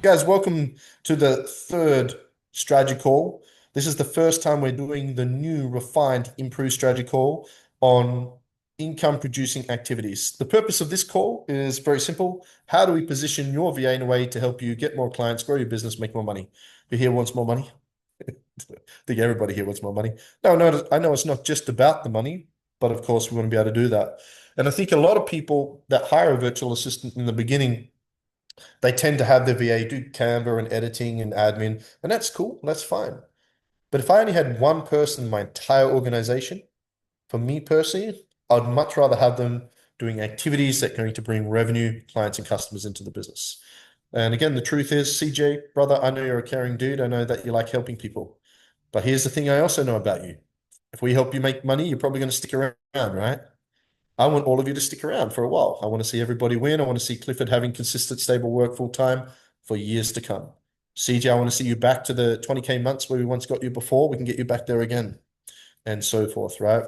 Guys, welcome to the third strategy call. This is the first time we're doing the new refined improved strategy call on income producing activities. The purpose of this call is very simple. How do we position your VA in a way to help you get more clients, grow your business, make more money? Who here wants more money? I think everybody here wants more money. No, I know it's not just about the money, but of course we want to be able to do that. And I think a lot of people that hire a virtual assistant in the beginning, they tend to have the VA do Canva and editing and admin, and that's cool. That's fine. But if I only had one person in my entire organization, for me personally, I'd much rather have them doing activities that are going to bring revenue, clients, and customers into the business. And again, the truth is, CJ, brother, I know you're a caring dude. I know that you like helping people. But here's the thing I also know about you. If we help you make money, you're probably going to stick around, right? I want all of you to stick around for a while. I want to see everybody win. I want to see Clifford having consistent, stable work full time for years to come. CJ, I want to see you back to the 20K months where we once got you before. We can get you back there again, and so forth, right?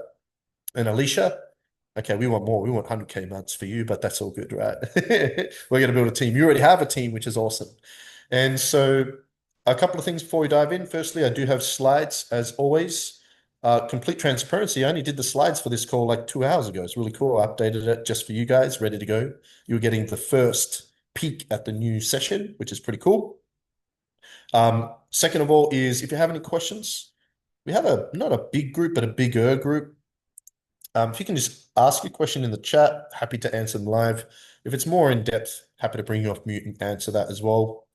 And Alicia, okay, we want more. We want 100K months for you, but that's all good, right? We're going to build a team. You already have a team, which is awesome. And so a couple of things before we dive in. Firstly, I do have slides as always. Complete transparency, I only did the slides for this call like 2 hours ago. It's really cool. I updated it just for you guys, ready to go. You were getting the first peek at the new session, which is pretty cool. Second of all is if you have any questions, we have not a big group, but a bigger group. If you can just ask your question in the chat, happy to answer them live. If it's more in depth, happy to bring you off mute and answer that as well.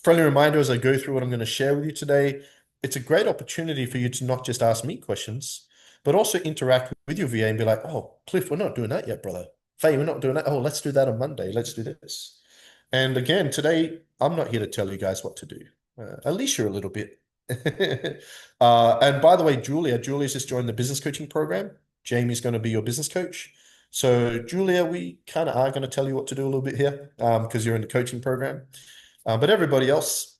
Friendly reminder as I go through what I'm going to share with you today, it's a great opportunity for you to not just ask me questions, but also interact with your VA and be like, oh, Cliff, we're not doing that yet, brother. Faye, we're not doing that. Oh, let's do that on Monday. Let's do this. And again, today, I'm not here to tell you guys what to do. Alicia a little bit. And by the way, Julia's just joined the business coaching program. Jamie's going to be your business coach. So Julia, we kind of are going to tell you what to do a little bit here because you're in the coaching program. But everybody else,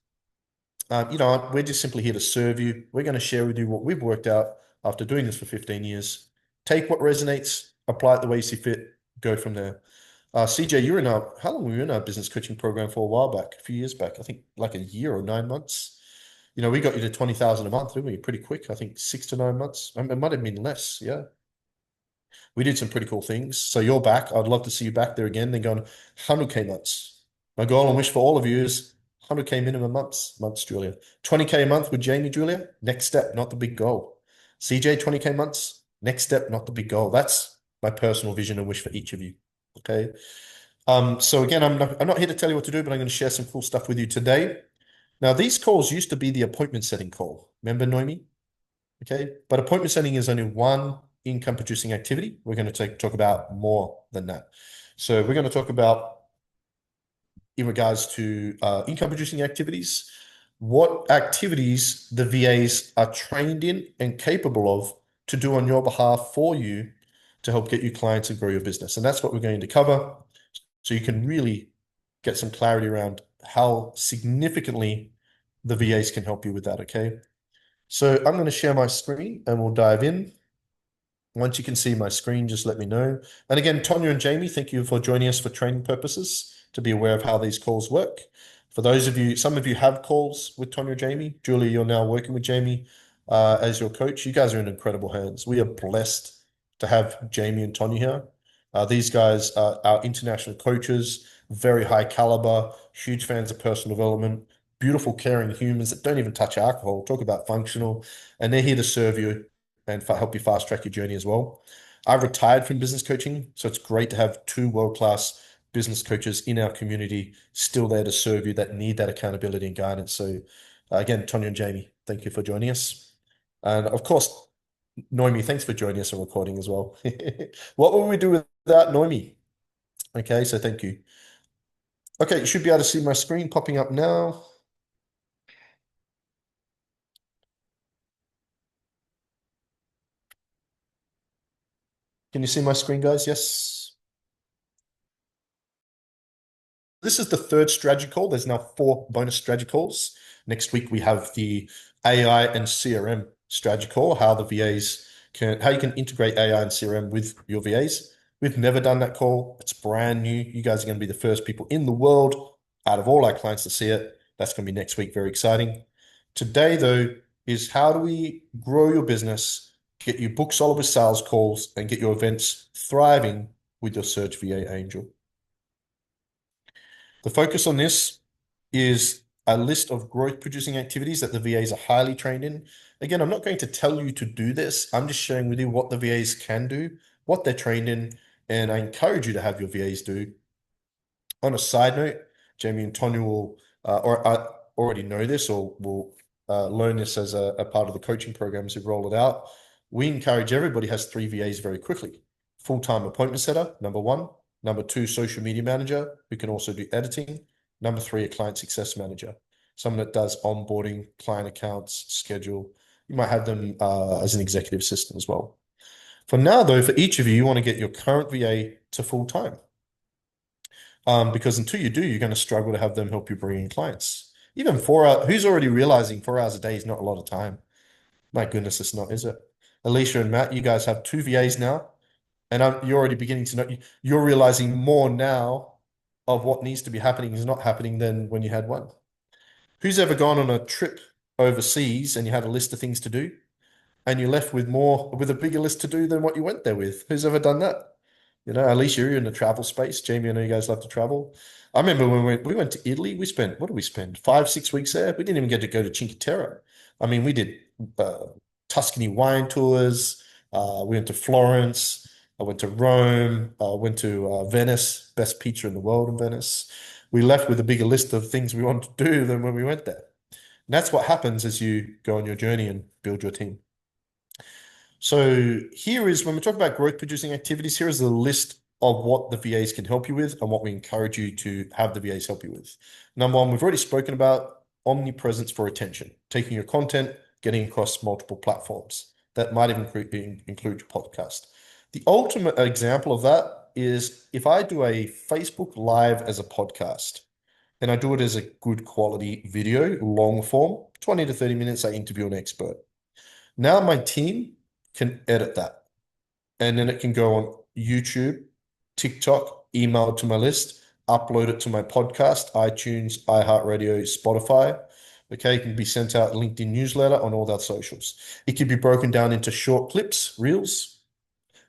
we're just simply here to serve you. We're going to share with you what we've worked out after doing this for 15 years. Take what resonates, apply it the way you see fit, go from there. CJ, how long were you in our business coaching program for? A while back, a few years back, I think like a year or 9 months. We got you to 20,000 a month, didn't we? Pretty quick, I think 6 to 9 months. It might have been less, yeah. We did some pretty cool things. So you're back. I'd love to see you back there again. Then going 100K months. My goal and wish for all of you is 100K minimum months, Julia. 20K a month with Jamie, Julia. Next step, not the big goal. CJ, 20K months. Next step, not the big goal. That's my personal vision and wish for each of you. Okay. So again, I'm not here to tell you what to do, but I'm going to share some cool stuff with you today. Now, these calls used to be the appointment setting call. Remember, Noemi? Okay. But appointment setting is only one income producing activity. We're going to talk about more than that. So we're going to talk about in regards to income producing activities, what activities the VAs are trained in and capable of to do on your behalf for you to help get you clients and grow your business. And that's what we're going to cover. So you can really get some clarity around how significantly the VAs can help you with that, okay? So I'm going to share my screen and we'll dive in. Once you can see my screen, just let me know. And again, Tonya and Jamie, thank you for joining us for training purposes to be aware of how these calls work. For those of you, some of you have calls with Tonya or Jamie. Julie, you're now working with Jamie as your coach. You guys are in incredible hands. We are blessed to have Jamie and Tonya here. These guys are our international coaches, very high caliber, huge fans of personal development, beautiful, caring humans that don't even touch alcohol, talk about functional, and they're here to serve you and help you fast track your journey as well. I've retired from business coaching, so it's great to have two world-class business coaches in our community still there to serve you that need that accountability and guidance. So again, Tonya and Jamie, thank you for joining us. And of course, Noemi, thanks for joining us and recording as well. What will we do without Noemi? Okay, so thank you. Okay, you should be able to see my screen popping up now. Can you see my screen, guys? Yes. This is the third strategy call. There's now 4 bonus strategy calls. Next week, we have the AI and CRM strategy call, how the VAs how you can integrate AI and CRM with your VAs. We've never done that call. It's brand new. You guys are going to be the first people in the world out of all our clients to see it. That's going to be next week. Very exciting. Today, though, is how do we grow your business, get you book solid with sales calls, and get your events thriving with your Search VA Angel. The focus on this is a list of growth producing activities that the VAs are highly trained in. Again, I'm not going to tell you to do this. I'm just sharing with you what the VAs can do, what they're trained in, and I encourage you to have your VAs do. On a side note, Jamie and Tonya will already know this or will learn this as a part of the coaching programs who roll it out. We encourage everybody has 3 VAs very quickly. Full-time appointment setter, number 1. Number 2, social media manager, who can also do editing. Number 3, a client success manager, someone that does onboarding, client accounts, schedule. You might have them as an executive assistant as well. For now, though, for each of you, you want to get your current VA to full-time. Because until you do, you're going to struggle to have them help you bring in clients. Even 4 hours, who's already realizing 4 hours a day is not a lot of time? My goodness, it's not, is it? Alicia and Matt, you guys have 2 VAs now, and you're already beginning to know, you're realizing more now of what needs to be happening is not happening than when you had 1. Who's ever gone on a trip overseas and you had a list of things to do, and you're left with a bigger list to do than what you went there with? Who's ever done that? You know, Alicia, you're in the travel space. Jamie, I know you guys love to travel. I remember when we went to Italy, what did we spend? 5, 6 weeks there? We didn't even get to go to Cinque Terre. I mean, we did Tuscany wine tours. We went to Florence. I went to Rome. I went to Venice, best pizza in the world in Venice. We left with a bigger list of things we wanted to do than when we went there. And that's what happens as you go on your journey and build your team. So here is, when we talk about growth producing activities, here is the list of what the VAs can help you with and what we encourage you to have the VAs help you with. Number 1, we've already spoken about omnipresence for attention, taking your content, getting across multiple platforms. That might even include your podcast. The ultimate example of that is if I do a Facebook Live as a podcast, and I do it as a good quality video, long form, 20 to 30 minutes, I interview an expert. Now my team can edit that, and then it can go on YouTube, TikTok, email to my list, upload it to my podcast, iTunes, iHeartRadio, Spotify. Okay, it can be sent out LinkedIn newsletter on all our socials. It can be broken down into short clips, reels,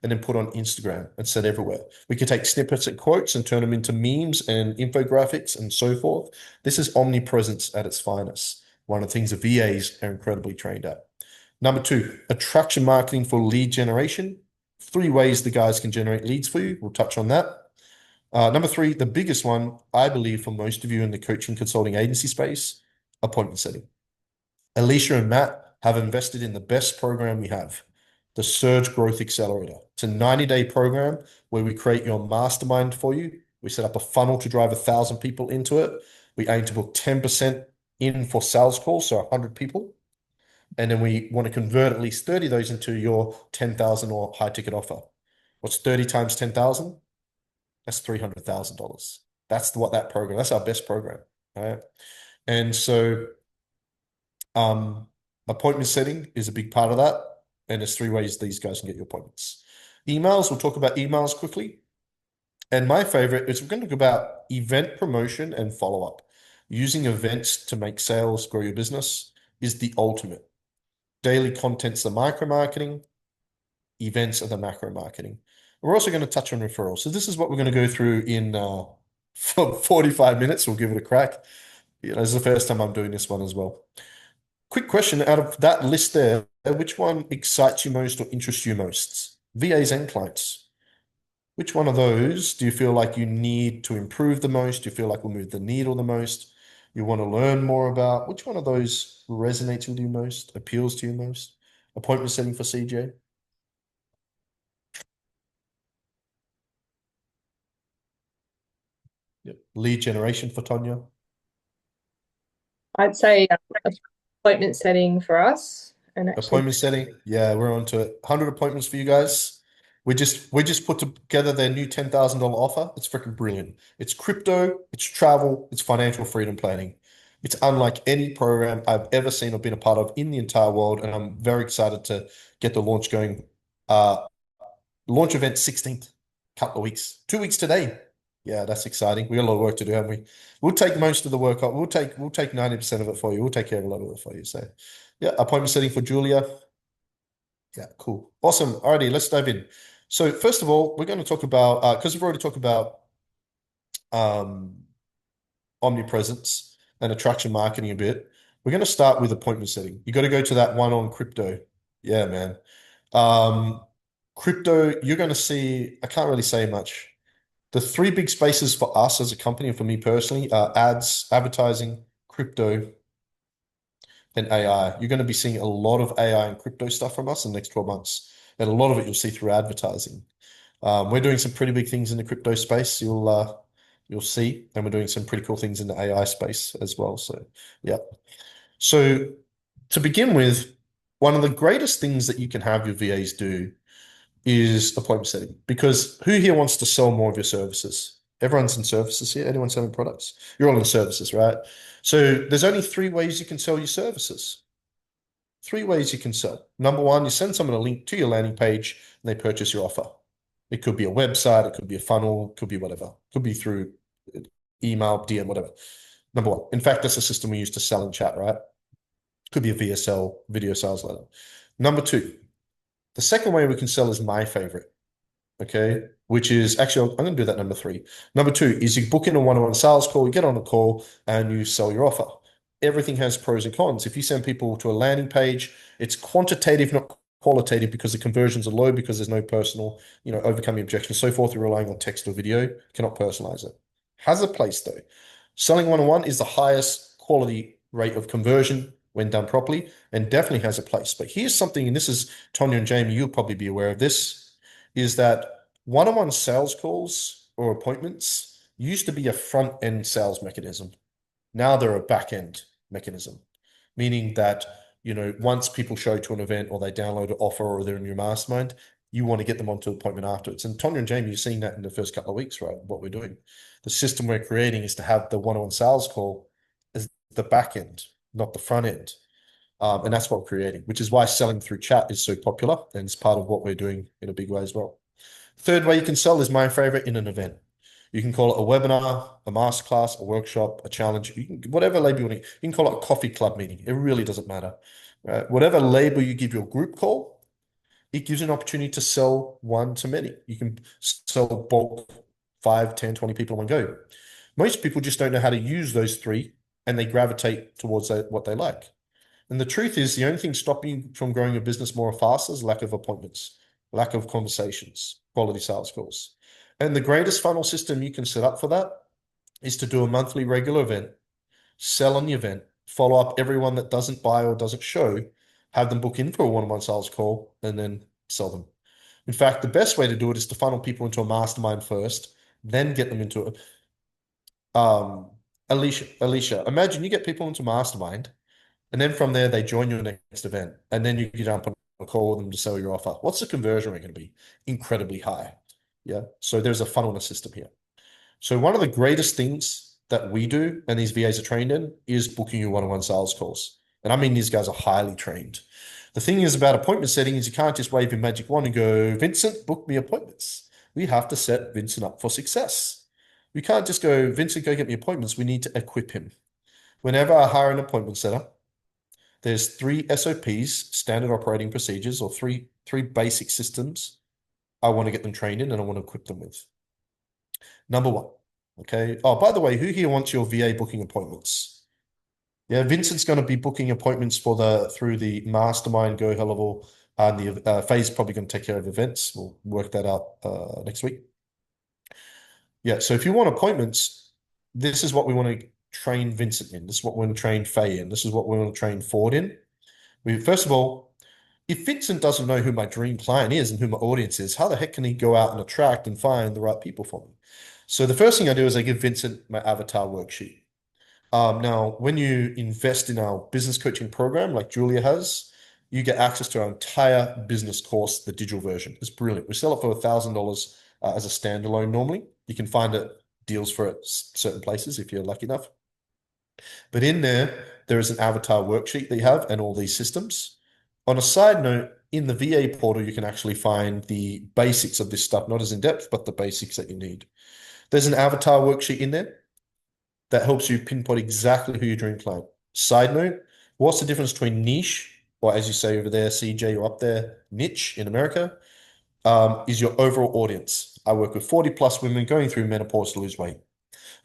and then put on Instagram and set everywhere. We can take snippets and quotes and turn them into memes and infographics and so forth. This is omnipresence at its finest. One of the things the VAs are incredibly trained at. Number 2, attraction marketing for lead generation. 3 ways the guys can generate leads for you. We'll touch on that. Number 3, the biggest one, I believe, for most of you in the coaching consulting agency space, appointment setting. Alicia and Matt have invested in the best program we have, the Surge Growth Accelerator. It's a 90-day program where we create your mastermind for you. We set up a funnel to drive 1,000 people into it. We aim to book 10% in for sales calls, so 100 people. And then we want to convert at least 30 of those into your 10,000 or high ticket offer. What's 30 times 10,000? That's $300,000. That's our best program. Right? And so appointment setting is a big part of that. And there's 3 ways these guys can get your appointments. Emails, we'll talk about emails quickly. And my favorite is we're going to talk about event promotion and follow-up. Using events to make sales, grow your business is the ultimate. Daily content's the micro marketing, events are the macro marketing. We're also going to touch on referrals. So this is what we're going to go through in 45 minutes. We'll give it a crack. This is the first time I'm doing this one as well. Quick question, out of that list there, which one excites you most or interests you most? VAs and clients. Which one of those do you feel like you need to improve the most? Do you feel like will move the needle the most? You want to learn more about? Which one of those resonates with you most, appeals to you most? Appointment setting for CJ? Yep. Lead generation for Tonya? I'd say appointment setting for us and actually Appointment setting. Yeah, we're on to 100 appointments for you guys. We just put together their new $10,000 offer. It's freaking brilliant. It's crypto, it's travel, it's financial freedom planning. It's unlike any program I've ever seen or been a part of in the entire world, and I'm very excited to get the launch going Uh, Launch event 16th, couple of weeks, 2 weeks today. Yeah, that's exciting. We got a lot of work to do, haven't we? We'll take most of the work up. We'll take 90% of it for you. We'll take care of a lot of it for you. So yeah, appointment setting for Julia. Yeah, cool. Awesome. Alrighty, let's dive in. So first of all, we're going to talk about because we've already talked about um omnipresence and attraction marketing a bit. We're going to start with appointment setting. You got to go to that one on crypto. Yeah, man. Um, Crypto, you're going to see, I can't really say much. The three big spaces for us as a company and for me personally are ads, advertising, crypto, and AI. You're going to be seeing a lot of AI and crypto stuff from us in the next 12 months. And a lot of it you'll see through advertising. We're doing some pretty big things in the crypto space. You'll see, and we're doing some pretty cool things in the AI space as well. So yeah. So to begin with, one of the greatest things that you can have your VAs do is appointment setting. Because who here wants to sell more of your services? Everyone's in services here. Anyone selling products? You're all in the services, right? So there's only three ways you can sell your services. Three ways you can sell. Number one, you send someone a link to your landing page and they purchase your offer. It could be a website, it could be a funnel, it could be whatever. It could be through email, DM, whatever. Number one. In fact, that's a system we use to sell in chat, right? Could be a VSL, video sales letter. Number two, the second way we can sell is my favorite, okay? Which is actually, I'm going to do that number three. Number two is you book in a one-on-one sales call, you get on a call, and you sell your offer. Everything has pros and cons. If you send people to a landing page, it's quantitative, not qualitative, because the conversions are low, because there's no personal, overcoming objections, so forth. You're relying on text or video, cannot personalize it. Has a place though. Selling one-on-one is the highest quality rate of conversion when done properly, and definitely has a place. But here's something, and this is Tonya and Jamie, you'll probably be aware of this, is that one-on-one sales calls or appointments used to be a front-end sales mechanism. Now they're a back-end mechanism, meaning that, once people show to an event or they download an offer or they're in your mastermind, you want to get them onto an appointment afterwards. And Tonya and Jamie, you've seen that in the first couple of weeks, right? What we're doing. The system we're creating is to have the one-on-one sales call as the back end, not the front end. And that's what we're creating, which is why selling through chat is so popular, and it's part of what we're doing in a big way as well. Third way you can sell is my favorite, in an event. You can call it a webinar, a masterclass, a workshop, a challenge. Whatever label you want. You can call it a coffee club meeting. It really doesn't matter. Right? Whatever label you give your group call, it gives you an opportunity to sell one to many. You can sell bulk 5, 10, 20 people in one go. Most people just don't know how to use those three, and they gravitate towards what they like. And the truth is, the only thing stopping you from growing your business more or faster is lack of appointments, lack of conversations, quality sales calls. And the greatest funnel system you can set up for that is to do a monthly regular event, sell on the event, follow up everyone that doesn't buy or doesn't show, have them book in for a one-on-one sales call, and then sell them. In fact, the best way to do it is to funnel people into a mastermind first, then get them into it. Alicia, imagine you get people into mastermind, and then from there they join your next event, and then you jump on a call with them to sell your offer. What's the conversion rate going to be? Incredibly high. Yeah. So there's a funnel system here. So one of the greatest things that we do, and these VAs are trained in, is booking you one-on-one sales calls. And I mean, these guys are highly trained. The thing is about appointment setting is you can't just wave your magic wand and go, Vincent, book me appointments. We have to set Vincent up for success. We can't just go, Vincent, go get me appointments. We need to equip him. Whenever I hire an appointment setter, there's 3 SOPs, standard operating procedures, or three basic systems I want to get them trained in and I want to equip them with. Number one, okay. Oh, by the way, who here wants your VA booking appointments? Yeah, Vincent's going to be booking appointments through the Mastermind Go High Level, and the Faye's probably going to take care of events. We'll work that out next week. Yeah, so if you want appointments, this is what we want to train Vincent in. This is what we want to train Faye in. This is what we want to train Ford in. First of all, if Vincent doesn't know who my dream client is and who my audience is, how the heck can he go out and attract and find the right people for me? So the first thing I do is I give Vincent my avatar worksheet. Now, when you invest in our business coaching program, like Julia has, you get access to our entire business course, the digital version. It's brilliant. We sell it for $1,000 as a standalone normally. You can find deals for it certain places if you're lucky enough. But in there is an avatar worksheet that you have and all these systems. On a side note, in the VA portal, you can actually find the basics of this stuff, not as in depth, but the basics that you need. There's an avatar worksheet in there that helps you pinpoint exactly who your dream client. Side note, what's the difference between niche, or as you say over there, CJ, or up there, niche in America, is your overall audience. I work with 40 plus women going through menopause to lose weight.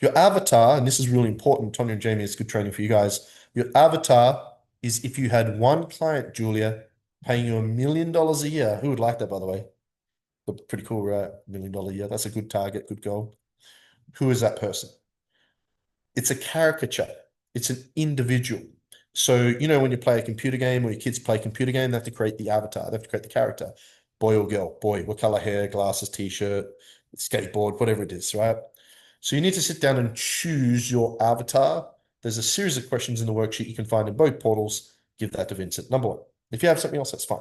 Your avatar, and this is really important, Tonya and Jamie, it's good training for you guys. Your avatar is if you had one client, Julia, paying you $1 million a year. Who would like that, by the way? But pretty cool, right? $1 million a year. That's a good target, good goal. Who is that person? It's a caricature. It's an individual. So, you know, when you play a computer game or your kids play a computer game, they have to create the avatar. They have to create the character. Boy or girl. Boy, what color hair, glasses, t-shirt, skateboard, whatever it is, right? So you need to sit down and choose your avatar. There's a series of questions in the worksheet you can find in both portals. Give that to Vincent. Number one. If you have something else, that's fine.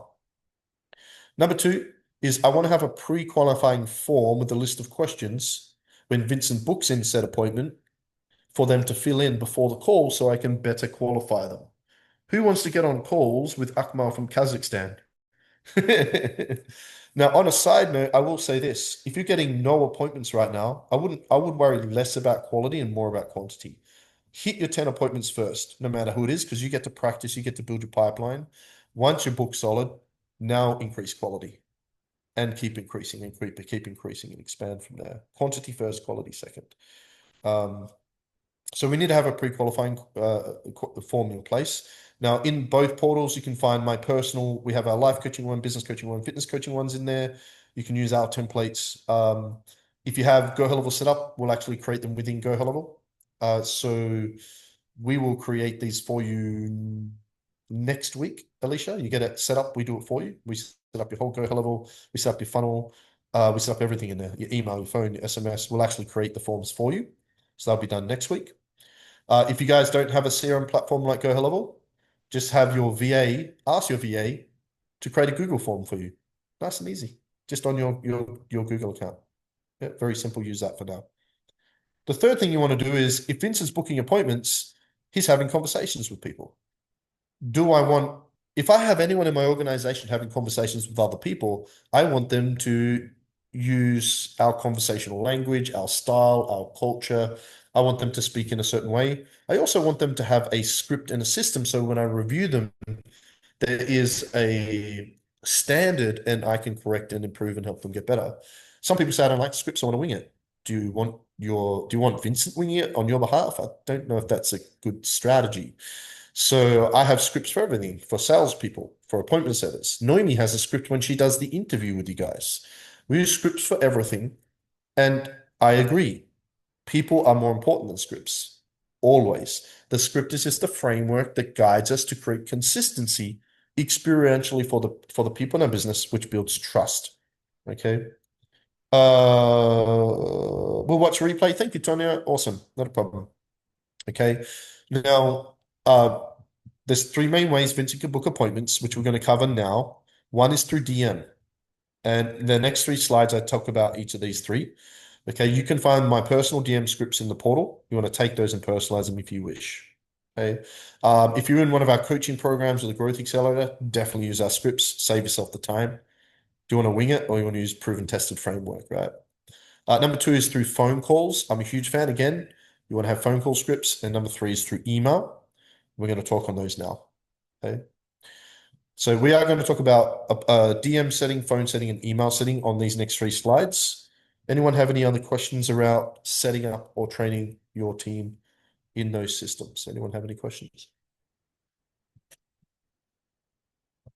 Number two is I want to have a pre-qualifying form with a list of questions when Vincent books in said appointment for them to fill in before the call so I can better qualify them. Who wants to get on calls with Akmal from Kazakhstan? Now, on a side note, I will say this. If you're getting no appointments right now, I would worry less about quality and more about quantity. Hit your 10 appointments first, no matter who it is, because you get to practice, you get to build your pipeline. Once your book's solid, now increase quality and keep increasing and keep increasing and expand from there. Quantity first, quality second. So we need to have a pre-qualifying form in place. Now, in both portals, you can find my personal, we have our life coaching one, business coaching one, fitness coaching ones in there. You can use our templates. If you have GoHellover set up, we'll actually create them within GoHellover. So we will create these for you next week, Alicia. You get it set up, we do it for you. We set up your whole GoHellover, we set up your funnel, we set up everything in there, your email, your phone, your SMS. We'll actually create the forms for you. So that'll be done next week. If you guys don't have a CRM platform like GoHellover, just have your VA, ask your VA to create a Google form for you. Nice and easy, just on your Google account. Yeah, very simple, use that for now. The third thing you want to do is, if Vince is booking appointments, he's having conversations with people. If I have anyone in my organization having conversations with other people, I want them to use our conversational language, our style, our culture. I want them to speak in a certain way. I also want them to have a script and a system. So when I review them, there is a standard and I can correct and improve and help them get better. Some people say, I don't like scripts, I want to wing it. Do you want Vincent winging it on your behalf? I don't know if that's a good strategy. So I have scripts for everything, for salespeople, for appointment setters. Noemi has a script when she does the interview with you guys. We use scripts for everything. And I agree. People are more important than scripts. Always. The script is just the framework that guides us to create consistency experientially for the people in our business, which builds trust. Okay. We'll watch replay. Thank you, Tonya. Awesome. Not a problem. Okay. Now, there's three main ways Vincent can book appointments, which we're going to cover now. One is through DM. And the next three slides, I talk about each of these three. Okay, you can find my personal DM scripts in the portal. You want to take those and personalize them if you wish. Okay. If you're in one of our coaching programs or the Growth Accelerator, definitely use our scripts. Save yourself the time. Do you want to wing it or you want to use proven tested framework, right? Number two is through phone calls. I'm a huge fan. Again, you want to have phone call scripts. And number three is through email. We're going to talk on those now. Okay. So we are going to talk about a DM setting, phone setting, and email setting on these next three slides. Anyone have any other questions around setting up or training your team in those systems? Anyone have any questions?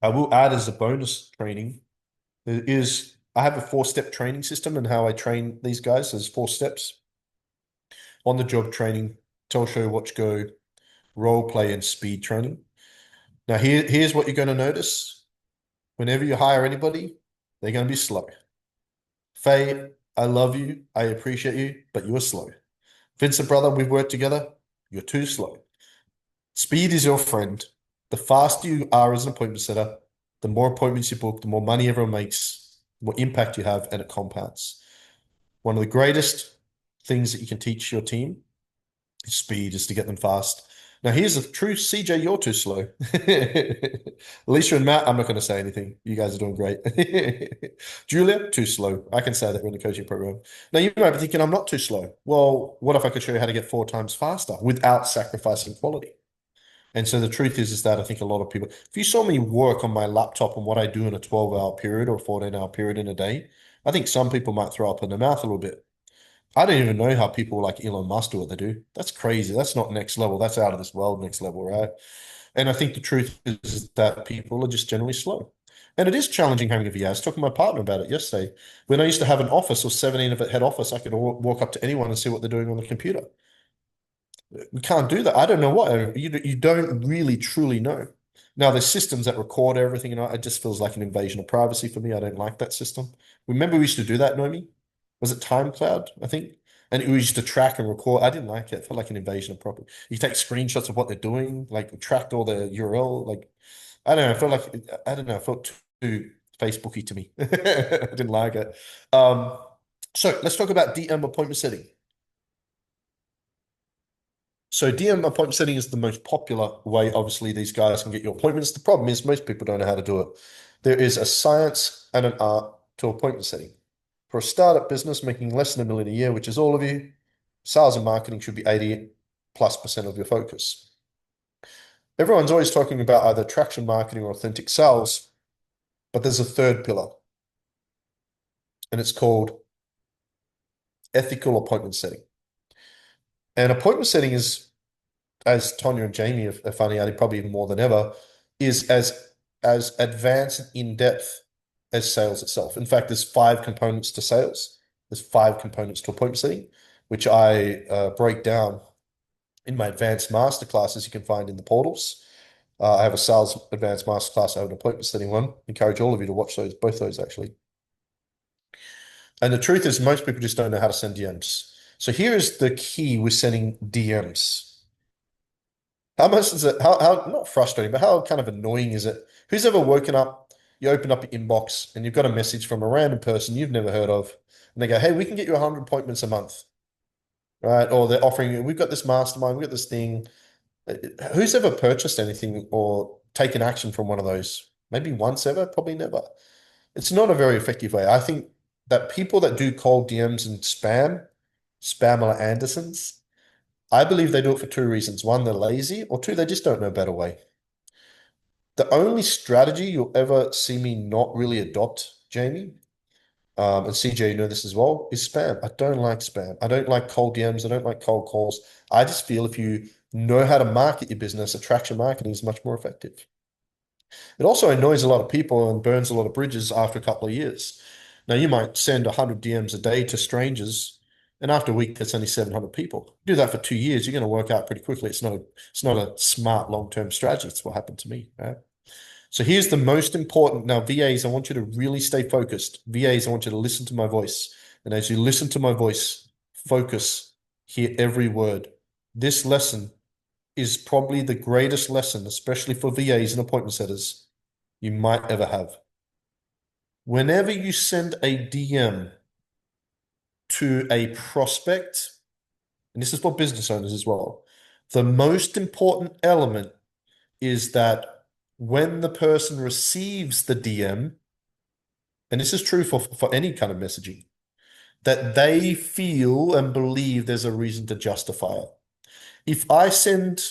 I will add as a bonus training I have a 4-step training system and how I train these guys. There's 4 steps. On the job training, tell, show, watch, go, role play, and speed training. Now here's what you're going to notice. Whenever you hire anybody, they're going to be slow. Faye, I love you. I appreciate you, but you're slow. Vincent, brother, we've worked together. You're too slow. Speed is your friend. The faster you are as an appointment setter, the more appointments you book, the more money everyone makes, the more impact you have, and it compounds. One of the greatest things that you can teach your team is speed, is to get them fast. Now, here's the truth, CJ, you're too slow. Alicia and Matt, I'm not going to say anything. You guys are doing great. Julia, too slow. I can say that in the coaching program. Now, you might be thinking, I'm not too slow. Well, what if I could show you how to get 4 times faster without sacrificing quality? And so the truth is that I think a lot of people, if you saw me work on my laptop and what I do in a 12-hour period or 14-hour period in a day, I think some people might throw up in their mouth a little bit. I don't even know how people like Elon Musk do what they do. That's crazy. That's not next level. That's out of this world next level, right? And I think the truth is that people are just generally slow. And it is challenging having a VA. I was talking to my partner about it yesterday. When I used to have an office or 17 of it head office, I could walk up to anyone and see what they're doing on the computer. We can't do that. I don't know what. You don't really truly know. Now, there's systems that record everything, and it just feels like an invasion of privacy for me. I don't like that system. Remember, we used to do that, Noemi? Was it Time Cloud, I think? And we used to track and record. I didn't like it. It felt like an invasion of property. You take screenshots of what they're doing, like tracked all the URL. Like, I don't know. I felt like, I don't know. It felt too Facebooky to me. I didn't like it. So let's talk about DM appointment setting. So DM appointment setting is the most popular way. Obviously, these guys can get your appointments. The problem is most people don't know how to do it. There is a science and an art to appointment setting. For a startup business making less than $1 million a year, which is all of you, sales and marketing should be 80+% of your focus. Everyone's always talking about either traction marketing or authentic sales, but there's a third pillar, and it's called ethical appointment setting. And appointment setting is, as Tonya and Jamie are finding out, probably even more than ever, is as advanced and in-depth as sales itself. In fact, there's 5 components to sales. There's 5 components to appointment setting, which I break down in my advanced masterclasses you can find in the portals. I have a sales advanced masterclass. I have an appointment setting one. Encourage all of you to watch those, both those actually. And the truth is, most people just don't know how to send DMs. So here is the key with sending DMs. How much is it? How not frustrating, but how kind of annoying is it? Who's ever woken up, you open up your inbox and you've got a message from a random person you've never heard of, and they go, "Hey, we can get you 100 appointments a month," right? Or they're offering you, "We've got this mastermind, we've got this thing." Who's ever purchased anything or taken action from one of those? Maybe once ever, probably never. It's not a very effective way. I think that people that do cold DMs and spammer Andersons, I believe they do it for 2 reasons. One, they're lazy, or 2, they just don't know a better way. The only strategy you'll ever see me not really adopt, Jamie, and CJ, you know this as well, is spam. I don't like spam. I don't like cold DMs. I don't like cold calls. I just feel if you know how to market your business, attraction marketing is much more effective. It also annoys a lot of people and burns a lot of bridges after a couple of years. Now, you might send 100 DMs a day to strangers, and after a week, that's only 700 people. Do that for 2 years, you're going to work out pretty quickly. It's not a smart long-term strategy. It's what happened to me, right? So here's the most important. Now, VAs, I want you to really stay focused. VAs, I want you to listen to my voice. And as you listen to my voice, focus, hear every word. This lesson is probably the greatest lesson, especially for VAs and appointment setters, you might ever have. Whenever you send a DM to a prospect, and this is for business owners as well, the most important element is that when the person receives the DM, and this is true for any kind of messaging, that they feel and believe there's a reason to justify it. If I send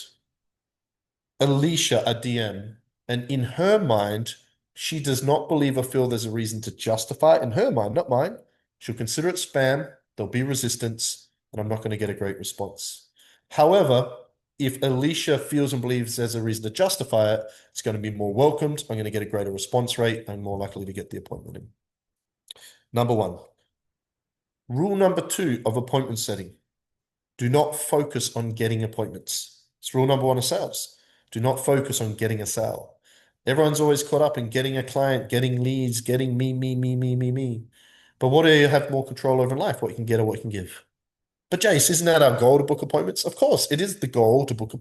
Alicia a DM, and in her mind, she does not believe or feel there's a reason to justify it, in her mind, not mine, she'll consider it spam, there'll be resistance, and I'm not going to get a great response. However, if Alicia feels and believes there's a reason to justify it, it's going to be more welcomed. I'm going to get a greater response rate. I'm more likely to get the appointment in. Number 1. Rule number 2 of appointment setting. Do not focus on getting appointments. It's rule number 1 of sales. Do not focus on getting a sale. Everyone's always caught up in getting a client, getting leads, getting me. But what do you have more control over in life? What you can get or what you can give. But Jace, isn't that our goal to book appointments? Of course, it is the goal to book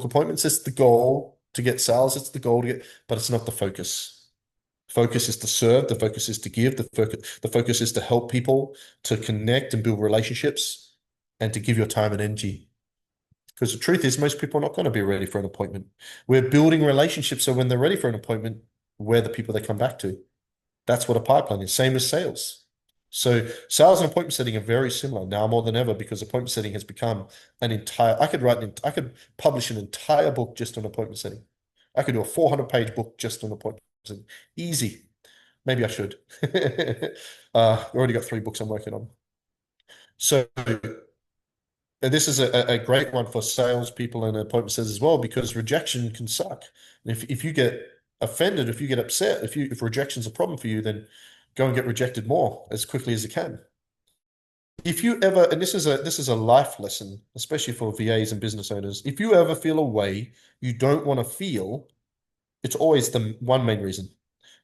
appointments. It's the goal to get sales. It's the goal to get, but it's not the focus. Focus is to serve. The focus is to give. The focus is to help people, to connect and build relationships, and to give your time and energy. Because the truth is, most people are not going to be ready for an appointment. We're building relationships so when they're ready for an appointment, we're the people they come back to. That's what a pipeline is. Same as sales. So sales and appointment setting are very similar now more than ever because appointment setting has become an entire. I could publish an entire book just on appointment setting. I could do a 400-page book just on appointment setting. Easy. Maybe I should. I've already got 3 books I'm working on. So this is a great one for salespeople and appointment setters as well because rejection can suck. And if you get offended, if you get upset, if rejection's a problem for you, then go and get rejected more as quickly as you can. If you ever, and this is a life lesson, especially for VAs and business owners, if you ever feel a way you don't want to feel, it's always the one main reason.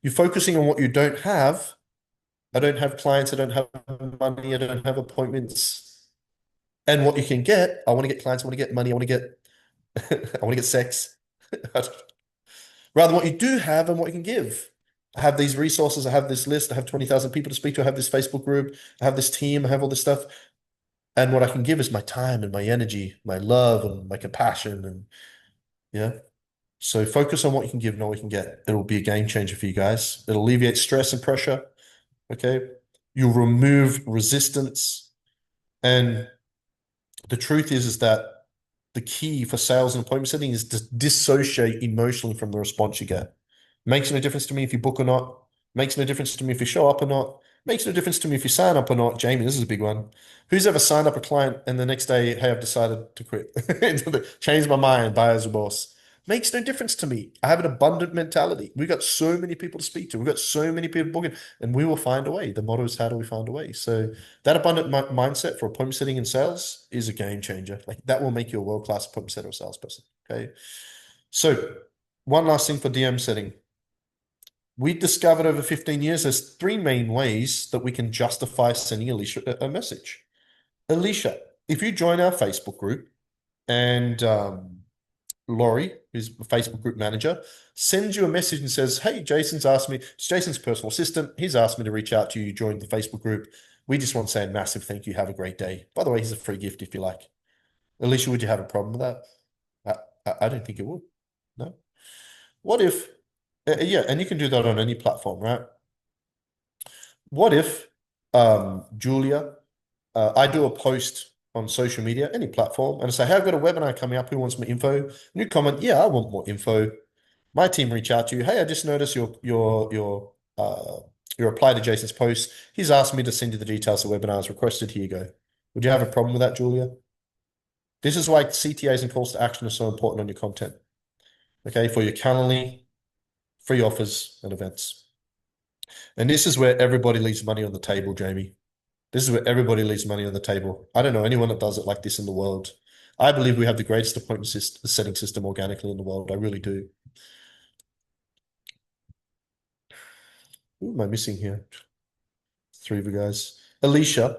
You're focusing on what you don't have. I don't have clients, I don't have money, I don't have appointments. And what you can get, I want to get clients, I want to get money, I want to get I want to get sex. Rather what you do have and what you can give. I have these resources, I have this list, I have 20,000 people to speak to, I have this Facebook group, I have this team, I have all this stuff. And what I can give is my time and my energy, my love and my compassion and yeah. So focus on what you can give, not what you can get. It'll be a game changer for you guys. It'll alleviate stress and pressure. Okay. You'll remove resistance. And the truth is that the key for sales and appointment setting is to dissociate emotionally from the response you get. Makes no difference to me if you book or not. Makes no difference to me if you show up or not. Makes no difference to me if you sign up or not. Jamie, this is a big one. Who's ever signed up a client and the next day, hey, I've decided to quit, change my mind, buy as a boss? Makes no difference to me. I have an abundant mentality. We've got so many people to speak to. We've got so many people booking, and we will find a way. The motto is, how do we find a way? So that abundant mindset for appointment setting in sales is a game changer. Like that will make you a world-class appointment setter or salesperson. Okay. So one last thing for DM setting. We discovered over 15 years there's 3 main ways that we can justify sending Alicia a message. Alicia, if you join our Facebook group and Laurie, who's the Facebook group manager, sends you a message and says, hey, Jason's asked me, it's Jason's personal assistant. He's asked me to reach out to you, join the Facebook group. We just want to say a massive thank you. Have a great day. By the way, here's a free gift if you like. Alicia, would you have a problem with that? I don't think it would. No. What if, yeah, and you can do that on any platform, right? What if, Julia, I do a post on social media, any platform, and I say, hey, I've got a webinar coming up. Who wants more info? And you comment, yeah, I want more info. My team reach out to you. Hey, I just noticed your reply to Jason's post. He's asked me to send you the details of the webinar as requested. Here you go. Would you have a problem with that, Julia? This is why CTAs and calls to action are so important on your content. Okay, for your Calendly, free offers and events. And this is where everybody leaves money on the table, Jamie. This is where everybody leaves money on the table. I don't know anyone that does it like this in the world. I believe we have the greatest appointment setting system organically in the world. I really do. Who am I missing here? 3 of you guys. Alicia.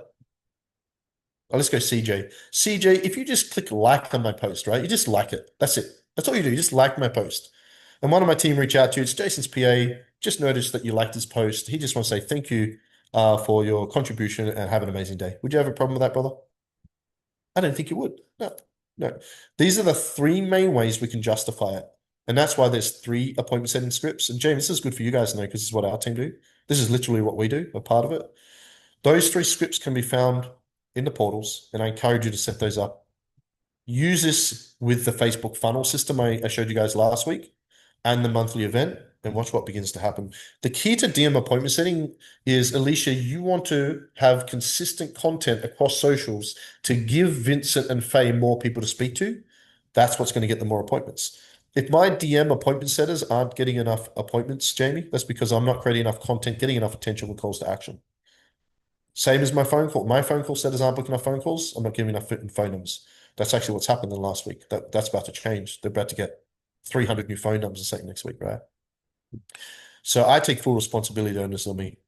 Oh, let's go CJ. CJ, if you just click like on my post, right? You just like it. That's it. That's all you do. You just like my post. And one of my team reach out to you. It's Jason's PA. Just noticed that you liked his post. He just wants to say thank you for your contribution and have an amazing day. Would you have a problem with that, brother? I don't think you would. No, no. These are the 3 main ways we can justify it. And that's why there's 3 appointment setting scripts. And James, this is good for you guys to know because this is what our team do. This is literally what we do, a part of it. Those 3 scripts can be found in the portals, and I encourage you to set those up. Use this with the Facebook funnel system I showed you guys last week and the monthly event, and watch what begins to happen. The key to DM appointment setting is, Alicia, you want to have consistent content across socials to give Vincent and Faye more people to speak to. That's what's going to get them more appointments. If my DM appointment setters aren't getting enough appointments, Jamie, that's because I'm not creating enough content, getting enough attention with calls to action. Same as my phone call. My phone call setters aren't booking enough phone calls. I'm not giving enough phone numbers. That's actually what's happened in the last week. That's about to change. They're about to get 300 new phone numbers or something next week, right? So I take full responsibility on this on me.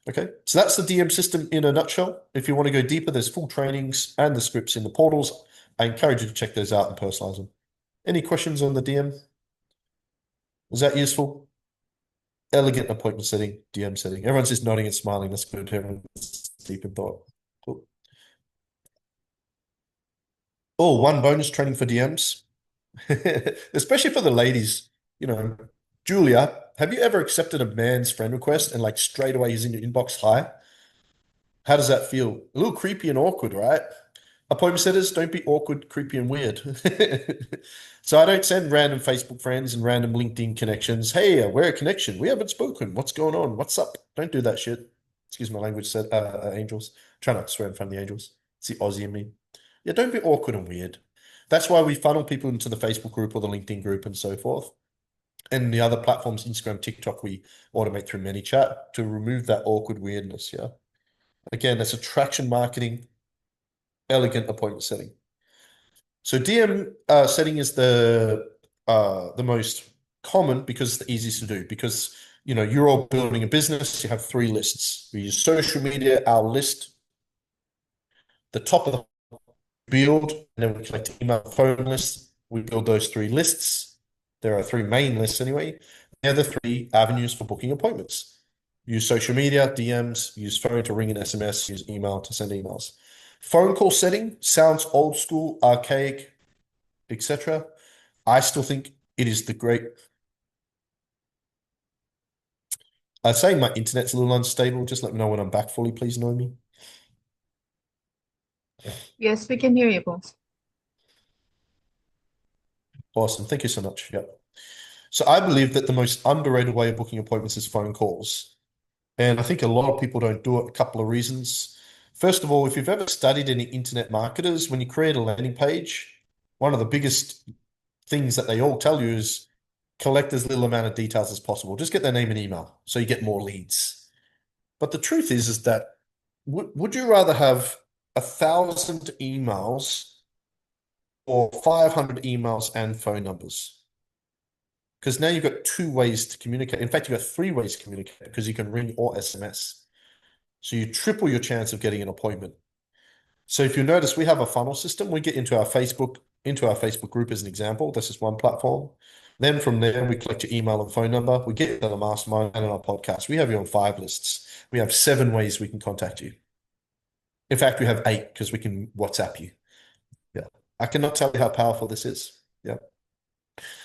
Okay, so that's the DM system in a nutshell. If you want to go deeper, there's full trainings and the scripts in the portals. I encourage you to check those out and personalize them. Any questions on the DM? Was that useful? Elegant appointment setting, DM setting. Everyone's just nodding and smiling. That's good. Everyone's deep in thought. Cool. Oh, one bonus training for DMs, especially for the ladies. You know, Julia, have you ever accepted a man's friend request and like straight away he's in your inbox? Hi. How does that feel? A little creepy and awkward, right? Appointment setters, don't be awkward, creepy, and weird. So I don't send random Facebook friends and random LinkedIn connections. Hey, we're a connection. We haven't spoken. What's going on? What's up? Don't do that shit. Excuse my language, said angels. Try not to swear in front of the angels. It's the Aussie in me. Yeah, don't be awkward and weird. That's why we funnel people into the Facebook group or the LinkedIn group and so forth. And the other platforms, Instagram, TikTok, we automate through ManyChat to remove that awkward weirdness. Yeah. Again, that's attraction marketing, elegant appointment setting. So DM setting is the most common because it's the easiest to do because you're all building a business, you have three lists. We use social media, our list, the top of the build, and then we collect email phone lists. We build those three lists. There are three main lists anyway. They're the three avenues for booking appointments. Use social media, DMs, use phone to ring an SMS, use email to send emails. Phone call setting sounds old school, archaic, etc. I still think it is the great. I'd say my internet's a little unstable. Just let me know when I'm back fully, please, Naomi. Yes, we can hear you, boss. Awesome. Thank you so much. Yep. So I believe that the most underrated way of booking appointments is phone calls. And I think a lot of people don't do it. A couple of reasons. First of all, if you've ever studied any internet marketers, when you create a landing page, one of the biggest things that they all tell you is collect as little amount of details as possible. Just get their name and email so you get more leads. But the truth is that would you rather have 1,000 emails or 500 emails and phone numbers? Because now you've got two ways to communicate. In fact, you've got three ways to communicate because you can ring or SMS. So you triple your chance of getting an appointment. So if you notice, we have a funnel system. We get into our Facebook group as an example. This is one platform. Then from there, we collect your email and phone number. We get to the mastermind and our podcast. We have you on 5 lists. We have 7 ways we can contact you. In fact, we have 8 because we can WhatsApp you. Yeah. I cannot tell you how powerful this is. Yeah.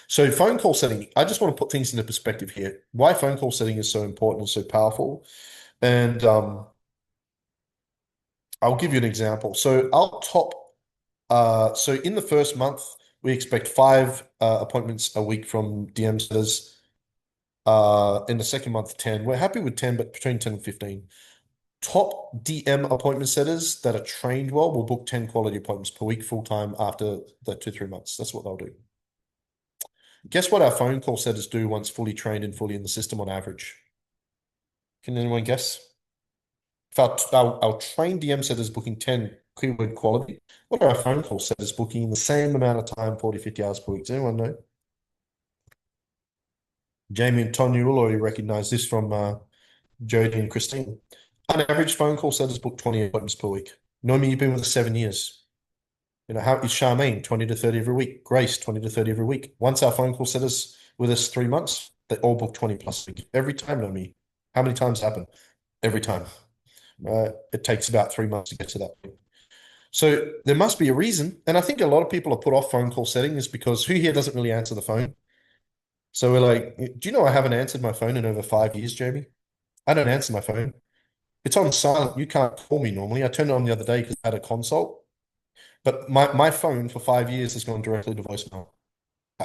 So phone call setting, I just want to put things into perspective here. Why phone call setting is so important and so powerful. And I'll give you an example. So so in the first month, we expect 5 appointments a week from DM setters. In the second month, 10. We're happy with 10, but between 10 and 15. Top DM appointment setters that are trained well will book 10 quality appointments per week full time after the 2-3 months. That's what they'll do. Guess what our phone call setters do once fully trained and fully in the system on average? Can anyone guess? If our trained DM setters booking 10 keyword quality, what are our phone call setters booking in the same amount of time, 40, 50 hours per week? Does anyone know? Jamie and Tonya will already recognize this from Jody and Christine. On average, phone call setters book 20 appointments per week. Normally, you've been with us 7 years. How is Charmaine? 20 to 30 every week. Grace, 20 to 30 every week. Once our phone call setters with us 3 months, they all book 20 plus a week. Every time, Nomi. How many times happen? Every time. It takes about 3 months to get to that point. So there must be a reason. And I think a lot of people are put off phone call settings because who here doesn't really answer the phone? So we're like, do you know I haven't answered my phone in over 5 years, Jamie? I don't answer my phone. It's on silent. You can't call me normally. I turned it on the other day because I had a consult. But my phone for 5 years has gone directly to voicemail.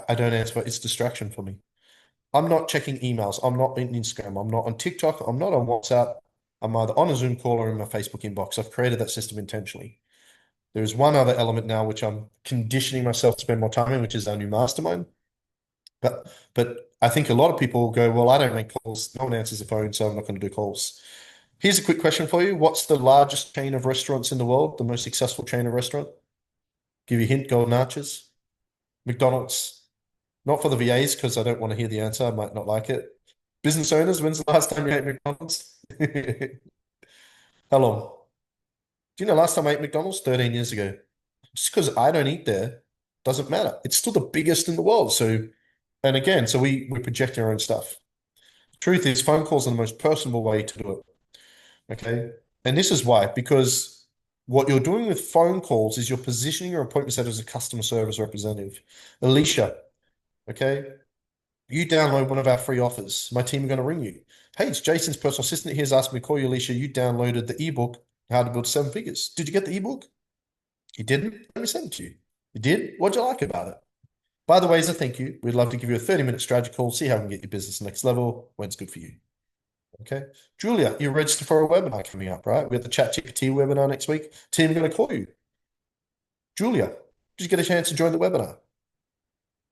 I don't answer, but it's distraction for me. I'm not checking emails. I'm not on Instagram. I'm not on TikTok. I'm not on WhatsApp. I'm either on a Zoom call or in my Facebook inbox. I've created that system intentionally. There's one other element now which I'm conditioning myself to spend more time in, which is our new mastermind. But I think a lot of people go, well, I don't make calls. No one answers the phone, so I'm not going to do calls. Here's a quick question for you. What's the largest chain of restaurants in the world? The most successful chain of restaurant? Give you a hint, Golden Arches. McDonald's. Not for the VAs, because I don't want to hear the answer. I might not like it. Business owners, when's the last time you ate McDonald's? How long? Do you know last time I ate McDonald's? 13 years ago. Just because I don't eat there doesn't matter. It's still the biggest in the world. So, and again, so we project our own stuff. Truth is, phone calls are the most personable way to do it. Okay. And this is why, because What you're doing with phone calls is you're positioning your appointment setter as a customer service representative. Alicia, okay? You download one of our free offers. My team are going to ring you. Hey, it's Jason's personal assistant. Here's asked me to call you, Alicia. You downloaded the ebook, How to Build Seven Figures. Did you get the ebook? You didn't? Let me send it to you. You did? What'd you like about it? By the way, as a thank you, we'd love to give you a 30-minute strategy call, see how we can get your business next level when it's good for you. Okay. Julia, you're registered for a webinar coming up, right? We have the ChatGPT webinar next week. Team are going to call you. Julia, did you get a chance to join the webinar?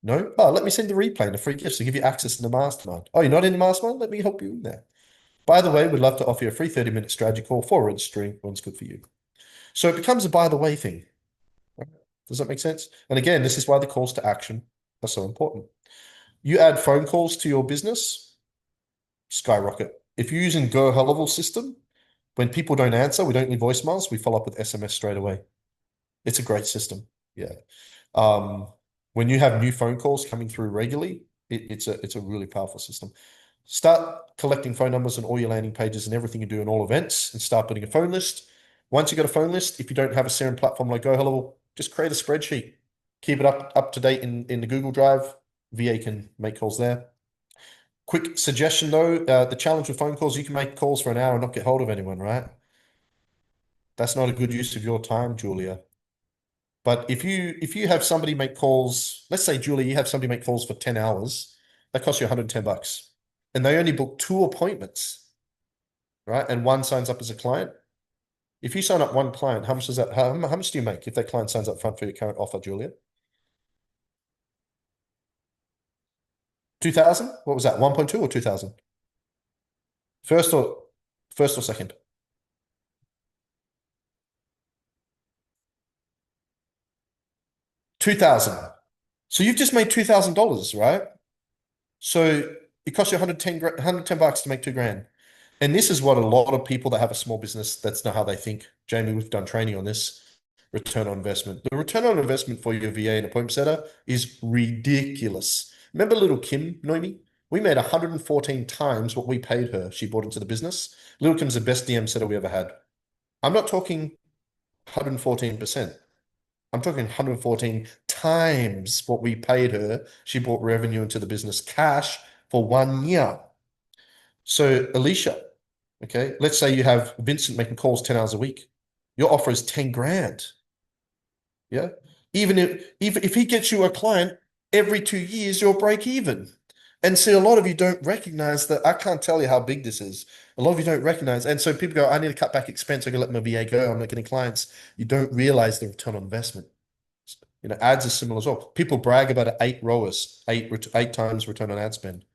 No? Oh, let me send the replay and a free gift to give you access to the mastermind. Oh, you're not in the mastermind? Let me help you in there. By the way, we'd love to offer you a free 30-minute strategy call for registering when it's good for you. So it becomes a by the way thing. Does that make sense? And again, this is why the calls to action are so important. You add phone calls to your business, skyrocket. If you're using Go Hellovel system, when people don't answer, we don't leave voicemails, we follow up with SMS straight away. It's a great system. Yeah. When you have new phone calls coming through regularly, it's a really powerful system. Start collecting phone numbers on all your landing pages and everything you do in all events, and start building a phone list. Once you got a phone list, if you don't have a CRM platform like Go Hellovel, just create a spreadsheet. Keep it up to date in the Google Drive. VA can make calls there. Quick suggestion though, the challenge with phone calls, you can make calls for an hour and not get hold of anyone, right? That's not a good use of your time, Julia. But if you have somebody make calls, let's say, Julia, you have somebody make calls for 10 hours, that costs you $110. And they only book 2 appointments, right? And one signs up as a client. If you sign up one client, how much does that, how much do you make if that client signs up front for your current offer, Julia? 2,000? What was that? 1.2 or 2,000? First or second? $2,000. So you've just made $2,000, right? So it costs you $110 to make 2 grand. And this is what a lot of people that have a small business, that's not how they think. Jamie, we've done training on this. Return on investment. The return on investment for your VA and appointment setter is ridiculous. Remember little Kim, Noemi? We made 114 times what we paid her. She brought into the business. Little Kim's the best DM setter we ever had. I'm not talking 114%. I'm talking 114 times what we paid her. She brought revenue into the business, cash, for 1 year. So Alicia, okay, let's say you have Vincent making calls 10 hours a week. Your offer is 10 grand. Yeah. Even if he gets you a client every 2 years, you'll break even. And see, a lot of you don't recognize that. I can't tell you how big this is. A lot of you don't recognize. And so people go, I need to cut back expense. I'm going to let my VA go. I'm not getting clients. You don't realize the return on investment. You know, ads are similar as well. People brag about 8 ROAS, 8 times return on ad spend.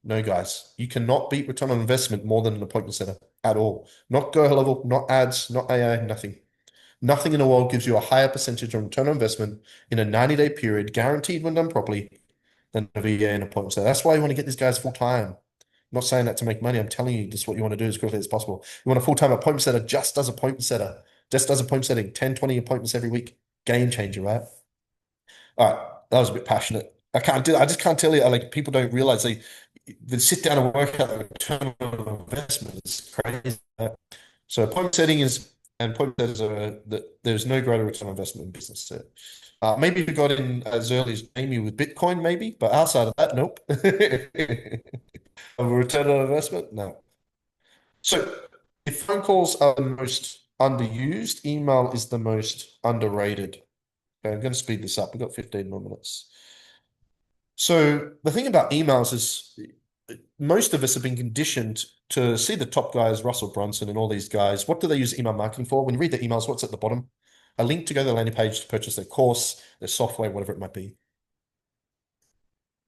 No, guys, you cannot beat return on investment more than an appointment setter at all. Not Go Level, not ads, not AI, nothing. Nothing in the world gives you a higher percentage on return on investment in a 90-day period, guaranteed when done properly, than a VA and appointment setter. That's why you want to get these guys full time. I'm not saying that to make money. I'm telling you, this is what you want to do as quickly as possible. You want a full-time appointment setter, just does appointment setter, just does appointment setting, 10, 20 appointments every week. Game changer, right? All right, that was a bit passionate. I just can't tell you, like, people don't realize they sit down and work out the return on investment. It's crazy. So appointment setting and appointment setters there's no greater return on investment in business. Maybe we got in as early as Amy with Bitcoin, maybe, but outside of that, nope. Of a return on investment, no. So if phone calls are the most underused, email is the most underrated. Okay, I'm going to speed this up. We've got 15 more minutes. So the thing about emails is most of us have been conditioned to see the top guys, Russell Brunson and all these guys. What do they use email marketing for? When you read the emails, what's at the bottom? A link to go to the landing page to purchase their course, their software, whatever it might be.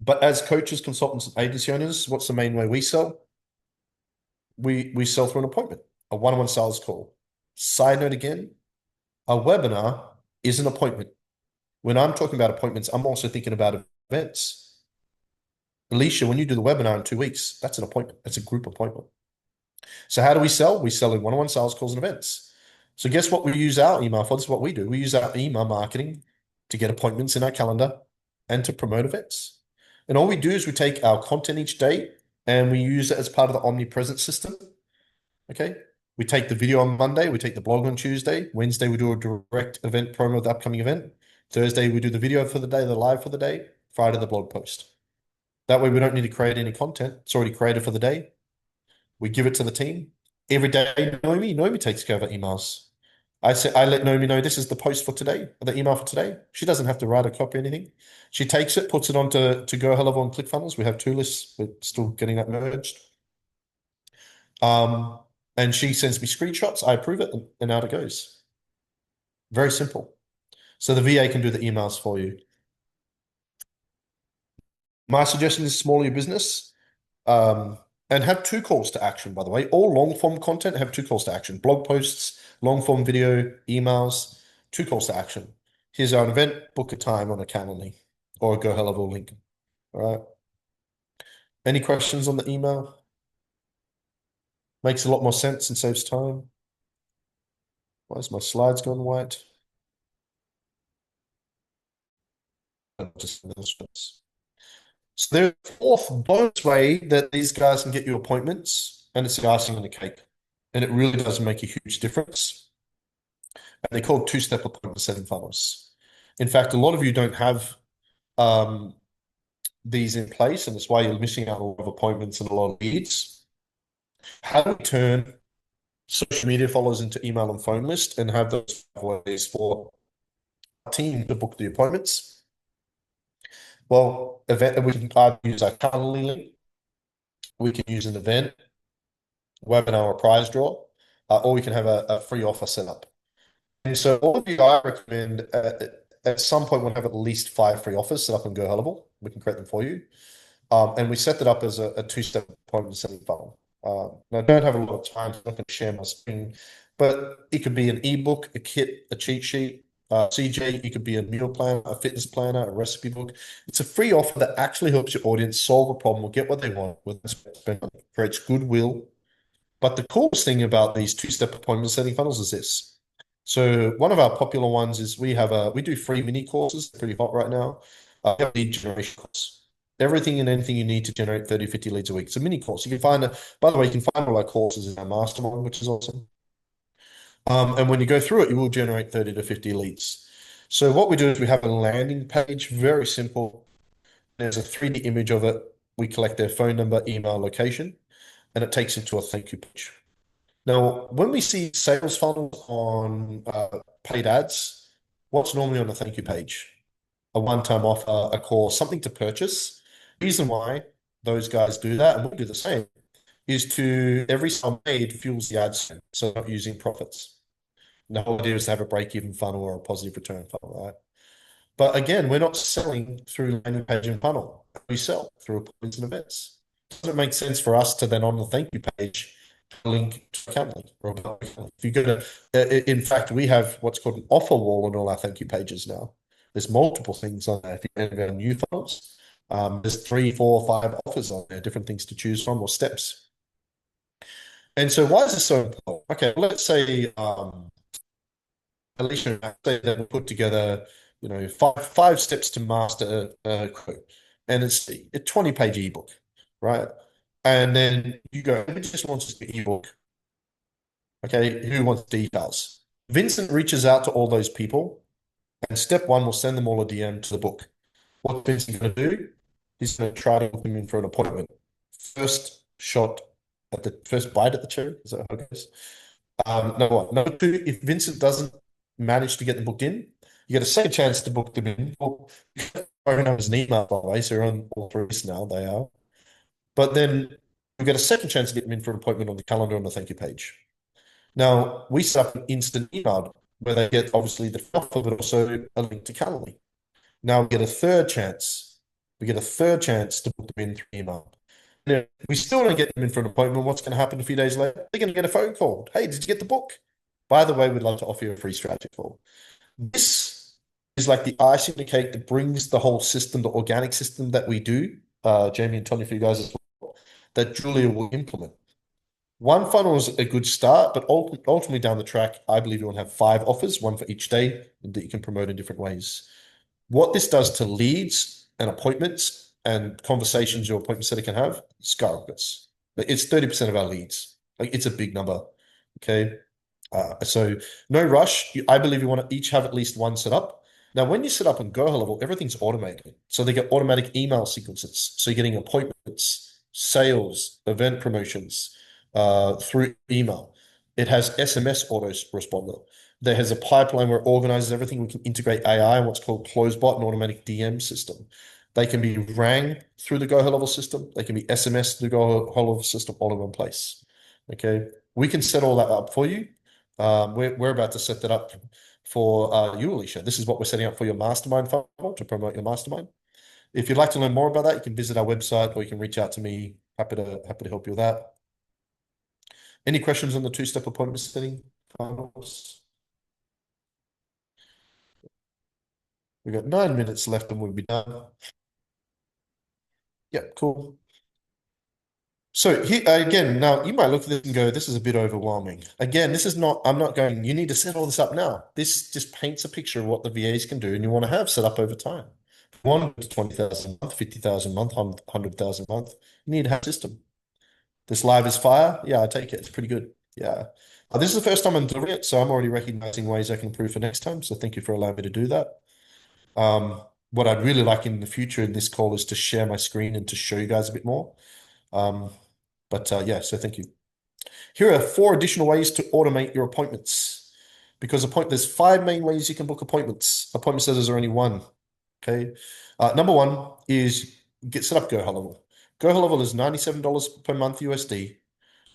But as coaches, consultants, and agency owners, what's the main way we sell? We sell through an appointment, a one-on-one sales call. Side note again, a webinar is an appointment. When I'm talking about appointments, I'm also thinking about events. Alicia, when you do the webinar in 2 weeks, that's an appointment. That's a group appointment. So how do we sell? We sell in one-on-one sales calls and events. So guess what we use our email for? This is what we do. We use our email marketing to get appointments in our calendar and to promote events. And all we do is we take our content each day and we use it as part of the omnipresent system. Okay. We take the video on Monday, we take the blog on Tuesday. Wednesday, we do a direct event promo of the upcoming event. Thursday, we do the video for the day, the live for the day. Friday, the blog post. That way, we don't need to create any content. It's already created for the day. We give it to the team. Every day, Noemi takes care of her emails. I let Noemi know this is the post for today, the email for today. She doesn't have to write a copy or anything. She takes it, puts it onto Go Hello on ClickFunnels. We have two lists. We're still getting that merged. And she sends me screenshots. I approve it, and out it goes. Very simple. So the VA can do the emails for you. My suggestion is smaller your business. And have two calls to action, by the way. All long form content have two calls to action. Blog posts, long form video, emails, two calls to action. Here's our event, book a time on a Calendly or a Go Hello link. All right. Any questions on the email? Makes a lot more sense and saves time. Why is my slides gone white? Just announcements. So there's a fourth bonus way that these guys can get you appointments, and it's the icing on the cake. And it really does make a huge difference. And they're called two-step appointment setting funnels. In fact, a lot of you don't have these in place, and that's why you're missing out on a lot of appointments and a lot of leads. How do we turn social media followers into email and phone list and have those ways for our team to book the appointments? Well, we can either use our Calendly link, we can use an event, webinar, or prize draw, or we can have a free offer set up. And so all of you, I recommend at some point we'll have at least 5 free offers set up on Go Hello. We can create them for you. And we set that up as a two-step appointment setting funnel. Now, I don't have a lot of time, so I'm not going to share my screen, but it could be an ebook, a kit, a cheat sheet. CJ, it could be a meal plan, a fitness planner, a recipe book. It's a free offer that actually helps your audience solve a problem or get what they want with spend money, creates goodwill. But the coolest thing about these two-step appointment setting funnels is this. So one of our popular ones is we do free mini courses, pretty hot right now. We have lead generation course. Everything and anything you need to generate 30, 50 leads a week. It's a mini course. You can find by the way, you can find all our courses in our mastermind, which is awesome. And when you go through it, you will generate 30 to 50 leads. So what we do is we have a landing page, very simple. There's a 3D image of it. We collect their phone number, email, location, and it takes them to a thank you page. Now, when we see sales funnels on paid ads, what's normally on a thank you page? A one-time offer, a call, something to purchase. The reason why those guys do that, and we'll do the same, is to every sale made fuels the ad spend, so not using profits. And the whole idea is to have a break-even funnel or a positive return funnel, right? But again, we're not selling through landing page and funnel. We sell through appointments and events. Doesn't it make sense for us to then on the thank you page link to Calendly or if you go to, in fact, we have what's called an offer wall on all our thank you pages now. There's multiple things on there. If you go to new funnels, there's 3, 4, 5 offers on there, different things to choose from or steps. And so why is this so important? Okay, let's say Alicia say that we put together, five steps to master a quote, and it's a 20-page ebook, right? And then you go, who just wants this ebook? Okay, who wants details? Vincent reaches out to all those people, and step 1 will send them all a DM to the book. What Vincent's going to do? He's going to try to book them in for an appointment. First shot at the first bite at the cherry. Is that how it goes? Number 2, if Vincent doesn't manage to get them booked in, you get a second chance to book them in. Well, phone numbers and email, by the way, so you're on all 3 now. They are. But then you get a second chance to get them in for an appointment on the calendar on the thank you page. Now, we set up an instant email where they get obviously the offer, but also a link to Calendly. Now we get a third chance. We get a third chance to book them in through email. Now, we still don't get them in for an appointment. What's going to happen a few days later? They're going to get a phone call. Hey, did you get the book? By the way, we'd love to offer you a free strategy call. This is like the icing on the cake that brings the whole system, the organic system that we do, Jamie and Tony, for you guys as well, that Julia will implement. One funnel is a good start, but ultimately down the track, I believe you want to have 5 offers, 1 for each day, that you can promote in different ways. What this does to leads and appointments and conversations your appointment setter can have, skyrockets. It's 30% of our leads. Like, it's a big number. Okay. So no rush. I believe you want to each have at least one set up. Now, when you set up on Go Level, everything's automated. So they get automatic email sequences. So you're getting appointments, sales, event promotions through email. It has SMS autoresponder. There has a pipeline where it organizes everything. We can integrate AI and what's called CloseBot, an automatic DM system. They can be rang through the Go Level system. They can be SMS through the Go Level system all in one place. Okay. We can set all that up for you. We're about to set that up for you, Alicia. This is what we're setting up for your mastermind funnel to promote your mastermind. If you'd like to learn more about that, you can visit our website or you can reach out to me. Happy to help you with that. Any questions on the two-step appointment setting funnels? We've got 9 minutes left and we'll be done. Yeah, cool. So here again, now you might look at this and go, this is a bit overwhelming. Again, I'm not going, you need to set all this up now. This just paints a picture of what the VAs can do and you want to have set up over time. If you want 20,000 a month, 50,000 a month, 100,000 a month, you need to have a system. This live is fire. Yeah, I take it. It's pretty good. Yeah. This is the first time I'm delivering it, so I'm already recognizing ways I can improve for next time. So thank you for allowing me to do that. What I'd really like in the future in this call is to share my screen and to show you guys a bit more. Yeah, so thank you. Here are 4 additional ways to automate your appointments. Because there's 5 main ways you can book appointments. Appointment setters are only one. Okay. Number 1 is get set up GoHellolevel. GoHellolevel is $97 per month USD,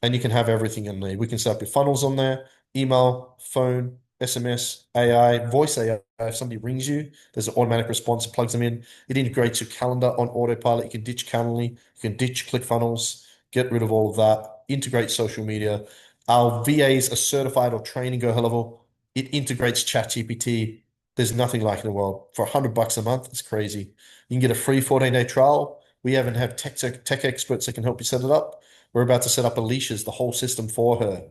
and you can have everything in there. We can set up your funnels on there, email, phone, SMS, AI, voice AI. If somebody rings you, there's an automatic response, it plugs them in. It integrates your calendar on autopilot. You can ditch Calendly, you can ditch ClickFunnels, get rid of all of that, integrate social media. Our VAs are certified or trained in GoHellolevel. It integrates ChatGPT. There's nothing like it in the world. For $100 a month, it's crazy. You can get a free 14-day trial. We even have tech experts that can help you set it up. We're about to set up Alicia's, the whole system for her.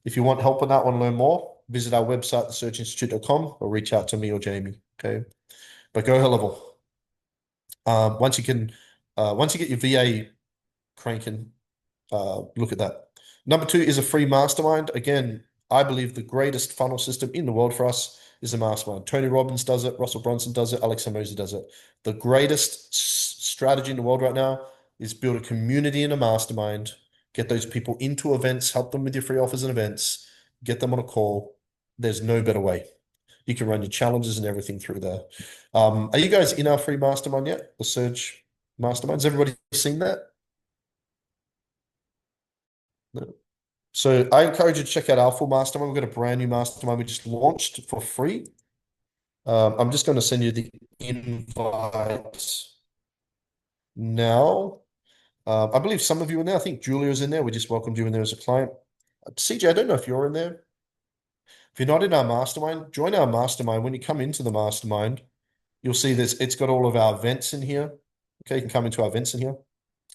If you want help on that one, learn more, visit our website, thesearchinstitute.com, or reach out to me or Jamie. Okay. But GoHellolevel. Once you get your VA cranking, look at that. Number 2 is a free mastermind. Again, I believe the greatest funnel system in the world for us is a mastermind. Tony Robbins does it, Russell Brunson does it, Alex Hormozi does it. The greatest strategy in the world right now is build a community in a mastermind, get those people into events, help them with your free offers and events, get them on a call. There's no better way. You can run your challenges and everything through there. Are you guys in our free mastermind yet? The Surge Mastermind? Has everybody seen that? No. So I encourage you to check out our full mastermind. We've got a brand new mastermind we just launched for free. I'm just going to send you the invite now. I believe some of you are in there. I think Julia's in there. We just welcomed you in there as a client. CJ, I don't know if you're in there. If you're not in our mastermind, join our mastermind. When you come into the mastermind, you'll see it's got all of our events in here. Okay, you can come into our events in here.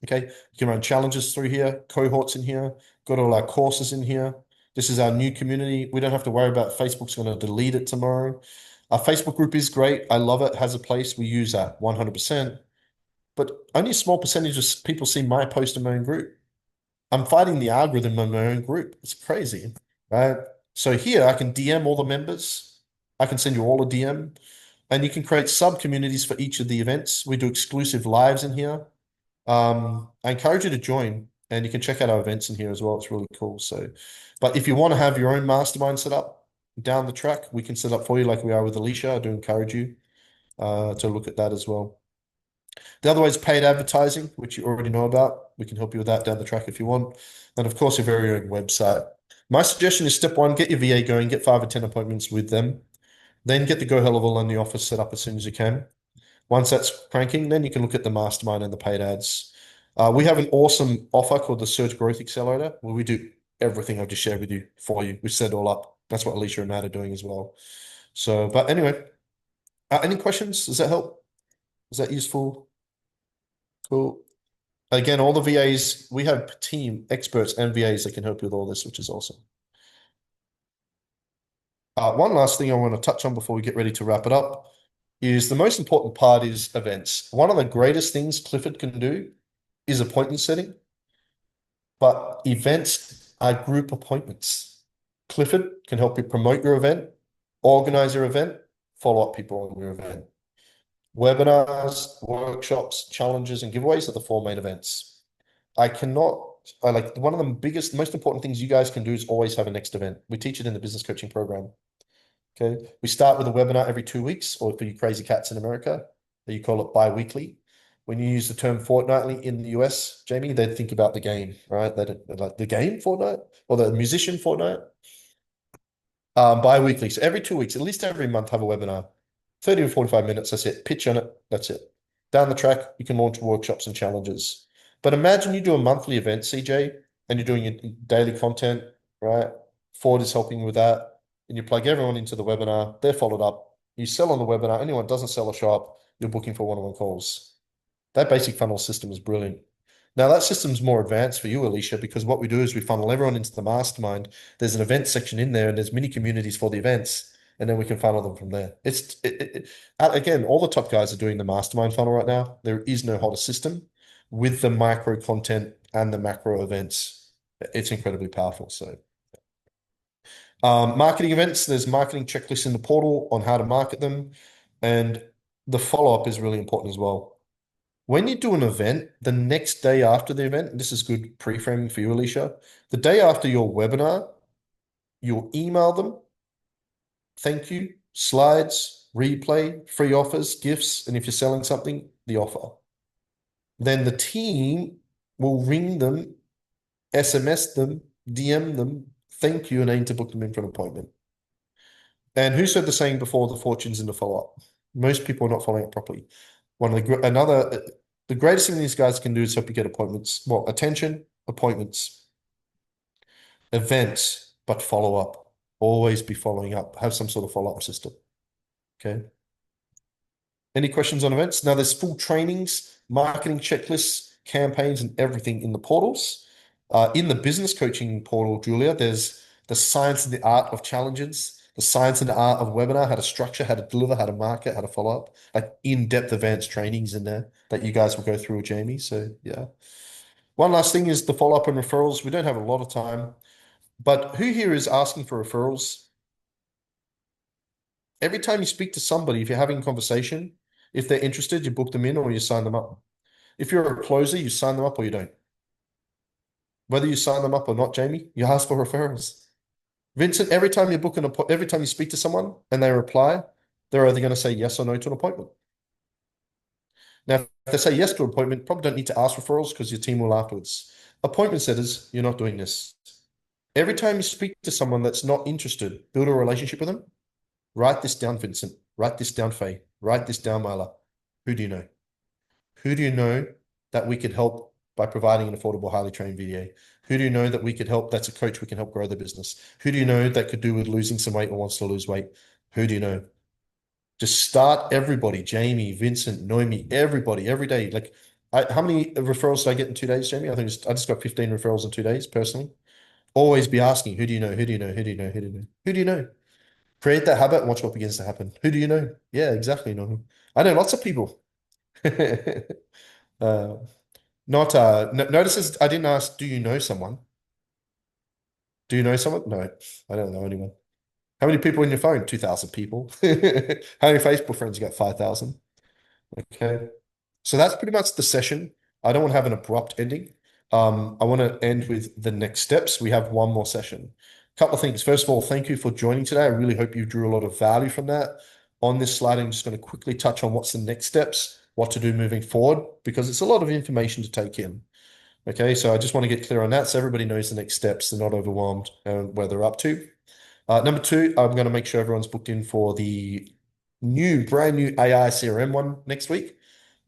Okay, you can run challenges through here, cohorts in here, got all our courses in here. This is our new community. We don't have to worry about Facebook's going to delete it tomorrow. Our Facebook group is great. I love it. It has a place. We use that 100%. But only a small percentage of people see my post in my own group. I'm fighting the algorithm in my own group. It's crazy, right? So here I can DM all the members. I can send you all a DM, and you can create sub-communities for each of the events. We do exclusive lives in here. I encourage you to join, and you can check out our events in here as well. It's really cool. But if you want to have your own mastermind set up down the track, we can set up for you like we are with Alicia. I do encourage you to look at that as well. The other way is paid advertising, which you already know about. We can help you with that down the track if you want. And of course, your very own website. My suggestion is step 1, get your VA going, get 5 or 10 appointments with them. Then get the GoHellolevel and the office set up as soon as you can. Once that's cranking, then you can look at the mastermind and the paid ads. We have an awesome offer called the Surge Growth Accelerator, where we do everything I've just shared with you for you. We set it all up. That's what Alicia and Matt are doing as well. But anyway, any questions? Does that help? Is that useful? Cool. Again, all the VAs, we have team experts and VAs that can help you with all this, which is awesome. One last thing I want to touch on before we get ready to wrap it up is the most important part is events. One of the greatest things Clifford can do is appointment setting, but events are group appointments. Clifford can help you promote your event, organize your event, follow up people on your event. Webinars, workshops, challenges, and giveaways are the four main events. I like one of the biggest, most important things you guys can do is always have a next event. We teach it in the business coaching program. Okay. We start with a webinar every 2 weeks, or for you crazy cats in America, you call it bi-weekly. When you use the term fortnightly in the US, Jamie, they think about the game, right? They don't like the game Fortnite or the musician Fortnite. Bi-weekly. So every 2 weeks, at least every month, have a webinar. 30 to 45 minutes. That's it. Pitch on it. That's it. Down the track, you can launch workshops and challenges. But imagine you do a monthly event, CJ, and you're doing your daily content, right? Ford is helping you with that. And you plug everyone into the webinar. They're followed up. You sell on the webinar. Anyone doesn't sell or show up, you're booking for one-on-one calls. That basic funnel system is brilliant. Now that system's more advanced for you, Alicia, because what we do is we funnel everyone into the mastermind. There's an event section in there, and there's mini communities for the events, and then we can funnel them from there. Again, all the top guys are doing the mastermind funnel right now. There is no hotter system with the micro content and the macro events. It's incredibly powerful. So, marketing events, there's marketing checklists in the portal on how to market them, and the follow-up is really important as well. When you do an event, the next day after the event, and this is good pre-framing for you, Alicia, the day after your webinar, you'll email them, thank you, slides, replay, free offers, gifts, and if you're selling something, the offer. Then the team will ring them, SMS them, DM them, thank you, and aim to book them in for an appointment. And who said the saying before, the fortune's in the follow-up? Most people are not following it properly. The greatest thing these guys can do is help you get appointments. Well, attention, appointments, events, but follow up. Always be following up. Have some sort of follow-up system. Okay. Any questions on events? Now there's full trainings, marketing checklists, campaigns, and everything in the portals. In the business coaching portal, Julia, there's the science and the art of challenges, the science and the art of webinar, how to structure, how to deliver, how to market, how to follow up, like in-depth advanced trainings in there that you guys will go through with Jamie. So yeah. One last thing is the follow-up and referrals. We don't have a lot of time, but who here is asking for referrals? Every time you speak to somebody, if you're having a conversation, if they're interested, you book them in or you sign them up. If you're a closer, you sign them up or you don't. Whether you sign them up or not, Jamie, you ask for referrals. Vincent, every time you speak to someone and they reply, they're either going to say yes or no to an appointment. Now, if they say yes to an appointment, probably don't need to ask referrals because your team will afterwards. Appointment setters, you're not doing this. Every time you speak to someone that's not interested, build a relationship with them. Write this down, Vincent. Write this down, Faye. Write this down, Myla. Who do you know? Who do you know that we could help by providing an affordable, highly trained VDA? Who do you know that we could help that's a coach we can help grow their business? Who do you know that could do with losing some weight or wants to lose weight? Who do you know? Just start everybody, Jamie, Vincent, Noemi, everybody, every day. Like, how many referrals did I get in 2 days, Jamie? I just got 15 referrals in 2 days personally. Always be asking, who do you know? Who do you know? Who do you know? Who do you know? Who do you know? Create that habit and watch what begins to happen. Who do you know? Yeah, exactly. No, I know lots of people. uh, notices I didn't ask, do you know someone? Do you know someone? No, I don't know anyone. How many people in your phone? 2,000 people. How many Facebook friends? You got 5,000. Okay. So that's pretty much the session. I don't want to have an abrupt ending. I want to end with the next steps. We have one more session. Couple of things. First of all, thank you for joining today. I really hope you drew a lot of value from that. On this slide, I'm just going to quickly touch on what's the next steps, what to do moving forward, because it's a lot of information to take in. Okay, so I just want to get clear on that so everybody knows the next steps. They're not overwhelmed and where they're up to. Number two, I'm going to make sure everyone's booked in for the brand new AI CRM one next week.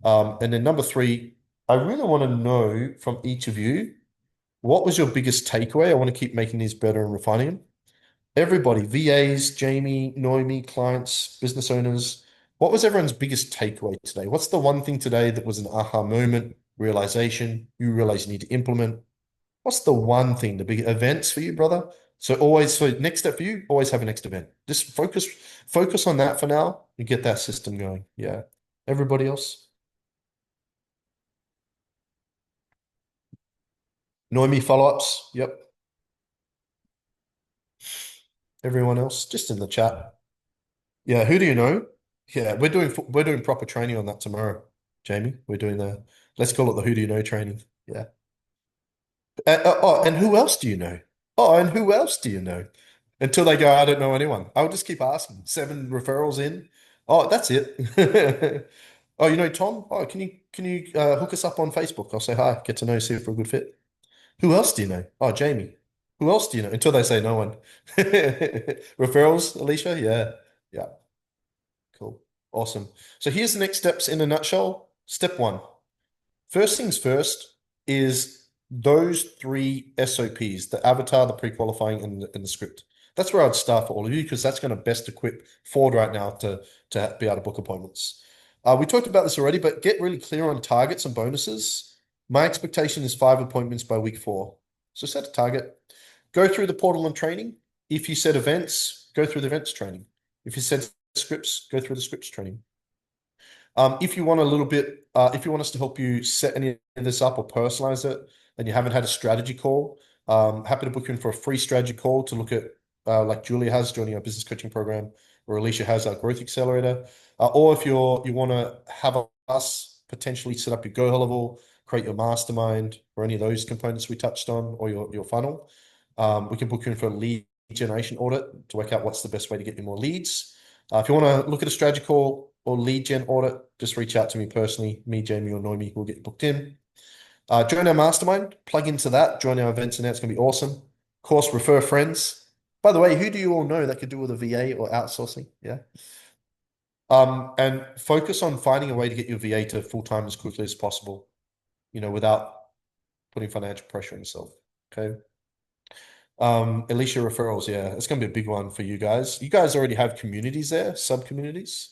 And then number three, I really want to know from each of you, what was your biggest takeaway? I want to keep making these better and refining them. Everybody, VAs, Jamie, Noemi, clients, business owners, what was everyone's biggest takeaway today? What's the one thing today that was an aha moment, realization, you realize you need to implement? What's the one thing, the big events for you, brother? So next step for you, always have a next event. Just focus on that for now and get that system going. Yeah. Everybody else? Noemi follow-ups. Yep. Everyone else, just in the chat. Yeah, who do you know? Yeah, we're doing proper training on that tomorrow, Jamie. We're doing let's call it the who do you know training. Yeah. And who else do you know? Oh, and who else do you know? Until they go, I don't know anyone. I'll just keep asking. 7 referrals in. Oh, that's it. Oh, you know Tom? Oh, can you hook us up on Facebook? I'll say hi, get to know, see if we're a good fit. Who else do you know? Oh, Jamie. Who else do you know? Until they say no one. Referrals, Alicia? Yeah. Yeah. Cool. Awesome. So here's the next steps in a nutshell. Step 1. First things first is those 3 SOPs, the avatar, the pre-qualifying, and the script. That's where I'd start for all of you because that's going to best equip Ford right now to be able to book appointments. We talked about this already, but get really clear on targets and bonuses. My expectation is 5 appointments by week 4. So set a target. Go through the portal and training. If you set events, go through the events training. If you set scripts, go through the scripts training. If you want a little bit, if you want us to help you set any of this up or personalize it, and you haven't had a strategy call, happy to book you in for a free strategy call to look at, like Julia has joining our business coaching program, or Alicia has our growth accelerator, or if you want to have us potentially set up your Go level, create your mastermind, or any of those components we touched on, or your funnel, we can book you in for a lead generation audit to work out what's the best way to get you more leads. If you want to look at a strategy call or lead gen audit, just reach out to me personally. Me, Jamie, or Noemi will get booked in. Join our mastermind, plug into that, join our events, and that's going to be awesome. Of course, refer friends. By the way, who do you all know that could do with a VA or outsourcing? Yeah. And focus on finding a way to get your VA to full-time as quickly as possible, without putting financial pressure on yourself. Okay. Alicia referrals, yeah, it's going to be a big one for you guys. You guys already have communities there, sub-communities.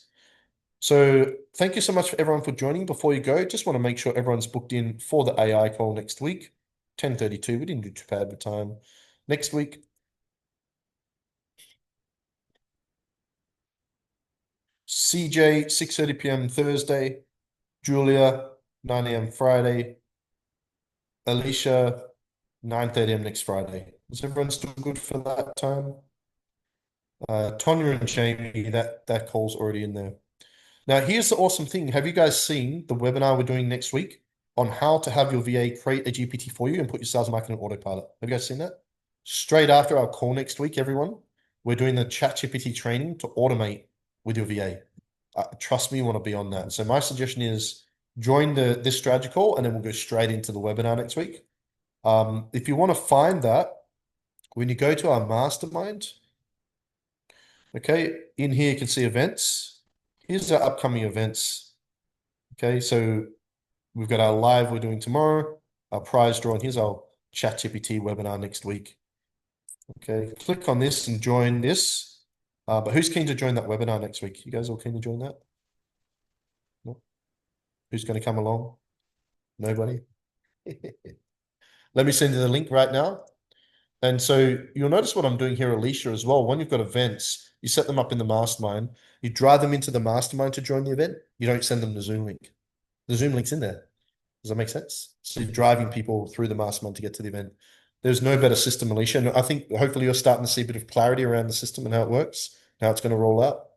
So thank you so much for everyone for joining. Before you go, just want to make sure everyone's booked in for the AI call next week, 10:32. We didn't do too bad with time. Next week, CJ, 6:30 p.m. Thursday, Julia, 9 a.m. Friday, Alicia, 9:30 a.m. next Friday. Is everyone still good for that time? Tonya and Jamie, that call's already in there. Now, here's the awesome thing. Have you guys seen the webinar we're doing next week on how to have your VA create a GPT for you and put your sales marketing on autopilot? Have you guys seen that? Straight after our call next week, everyone, we're doing the ChatGPT training to automate with your VA. Trust me, you want to be on that. So my suggestion is join this strategy call, and then we'll go straight into the webinar next week. If you want to find that, when you go to our mastermind, okay, in here you can see events. Here's our upcoming events. Okay, so we've got our live we're doing tomorrow, our prize draw, and here's our ChatGPT webinar next week. Okay, click on this and join this. But who's keen to join that webinar next week? You guys all keen to join that? No? Who's going to come along? Nobody? Let me send you the link right now. And so you'll notice what I'm doing here, Alicia, as well. When you've got events, you set them up in the mastermind. You drive them into the mastermind to join the event. You don't send them the Zoom link. The Zoom link's in there. Does that make sense? So you're driving people through the mastermind to get to the event. There's no better system, Alicia. And I think hopefully you're starting to see a bit of clarity around the system and how it works, how it's going to roll out.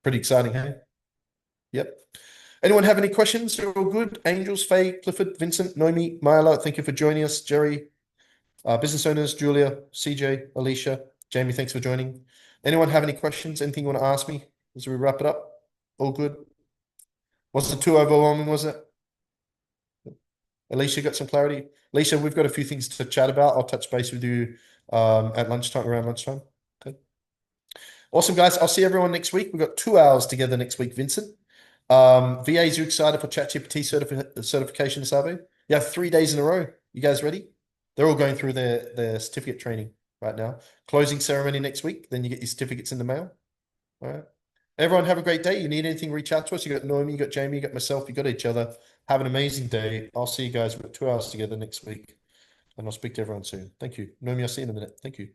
Pretty exciting, hey? Yep. Anyone have any questions? You're all good? Angels, Faye, Clifford, Vincent, Noemi, Myla, thank you for joining us. Jerry, business owners, Julia, CJ, Alicia, Jamie, thanks for joining. Anyone have any questions? Anything you want to ask me as we wrap it up? All good? Wasn't too overwhelming, was it? Alicia, got some clarity? Alicia, we've got a few things to chat about. I'll touch base with you at lunchtime, around lunchtime. Okay. Awesome, guys. I'll see everyone next week. We've got 2 hours together next week, Vincent. VAs, you excited for ChatGPT certification, Sabe? You have 3 days in a row. You guys ready? They're all going through their certificate training right now. Closing ceremony next week. Then you get your certificates in the mail. All right. Everyone have a great day. You need anything, reach out to us. You got Noemi, you got Jamie, you got myself, you got each other. Have an amazing day. I'll see you guys. We've got 2 hours together next week. And I'll speak to everyone soon. Thank you. Noemi, I'll see you in a minute. Thank you.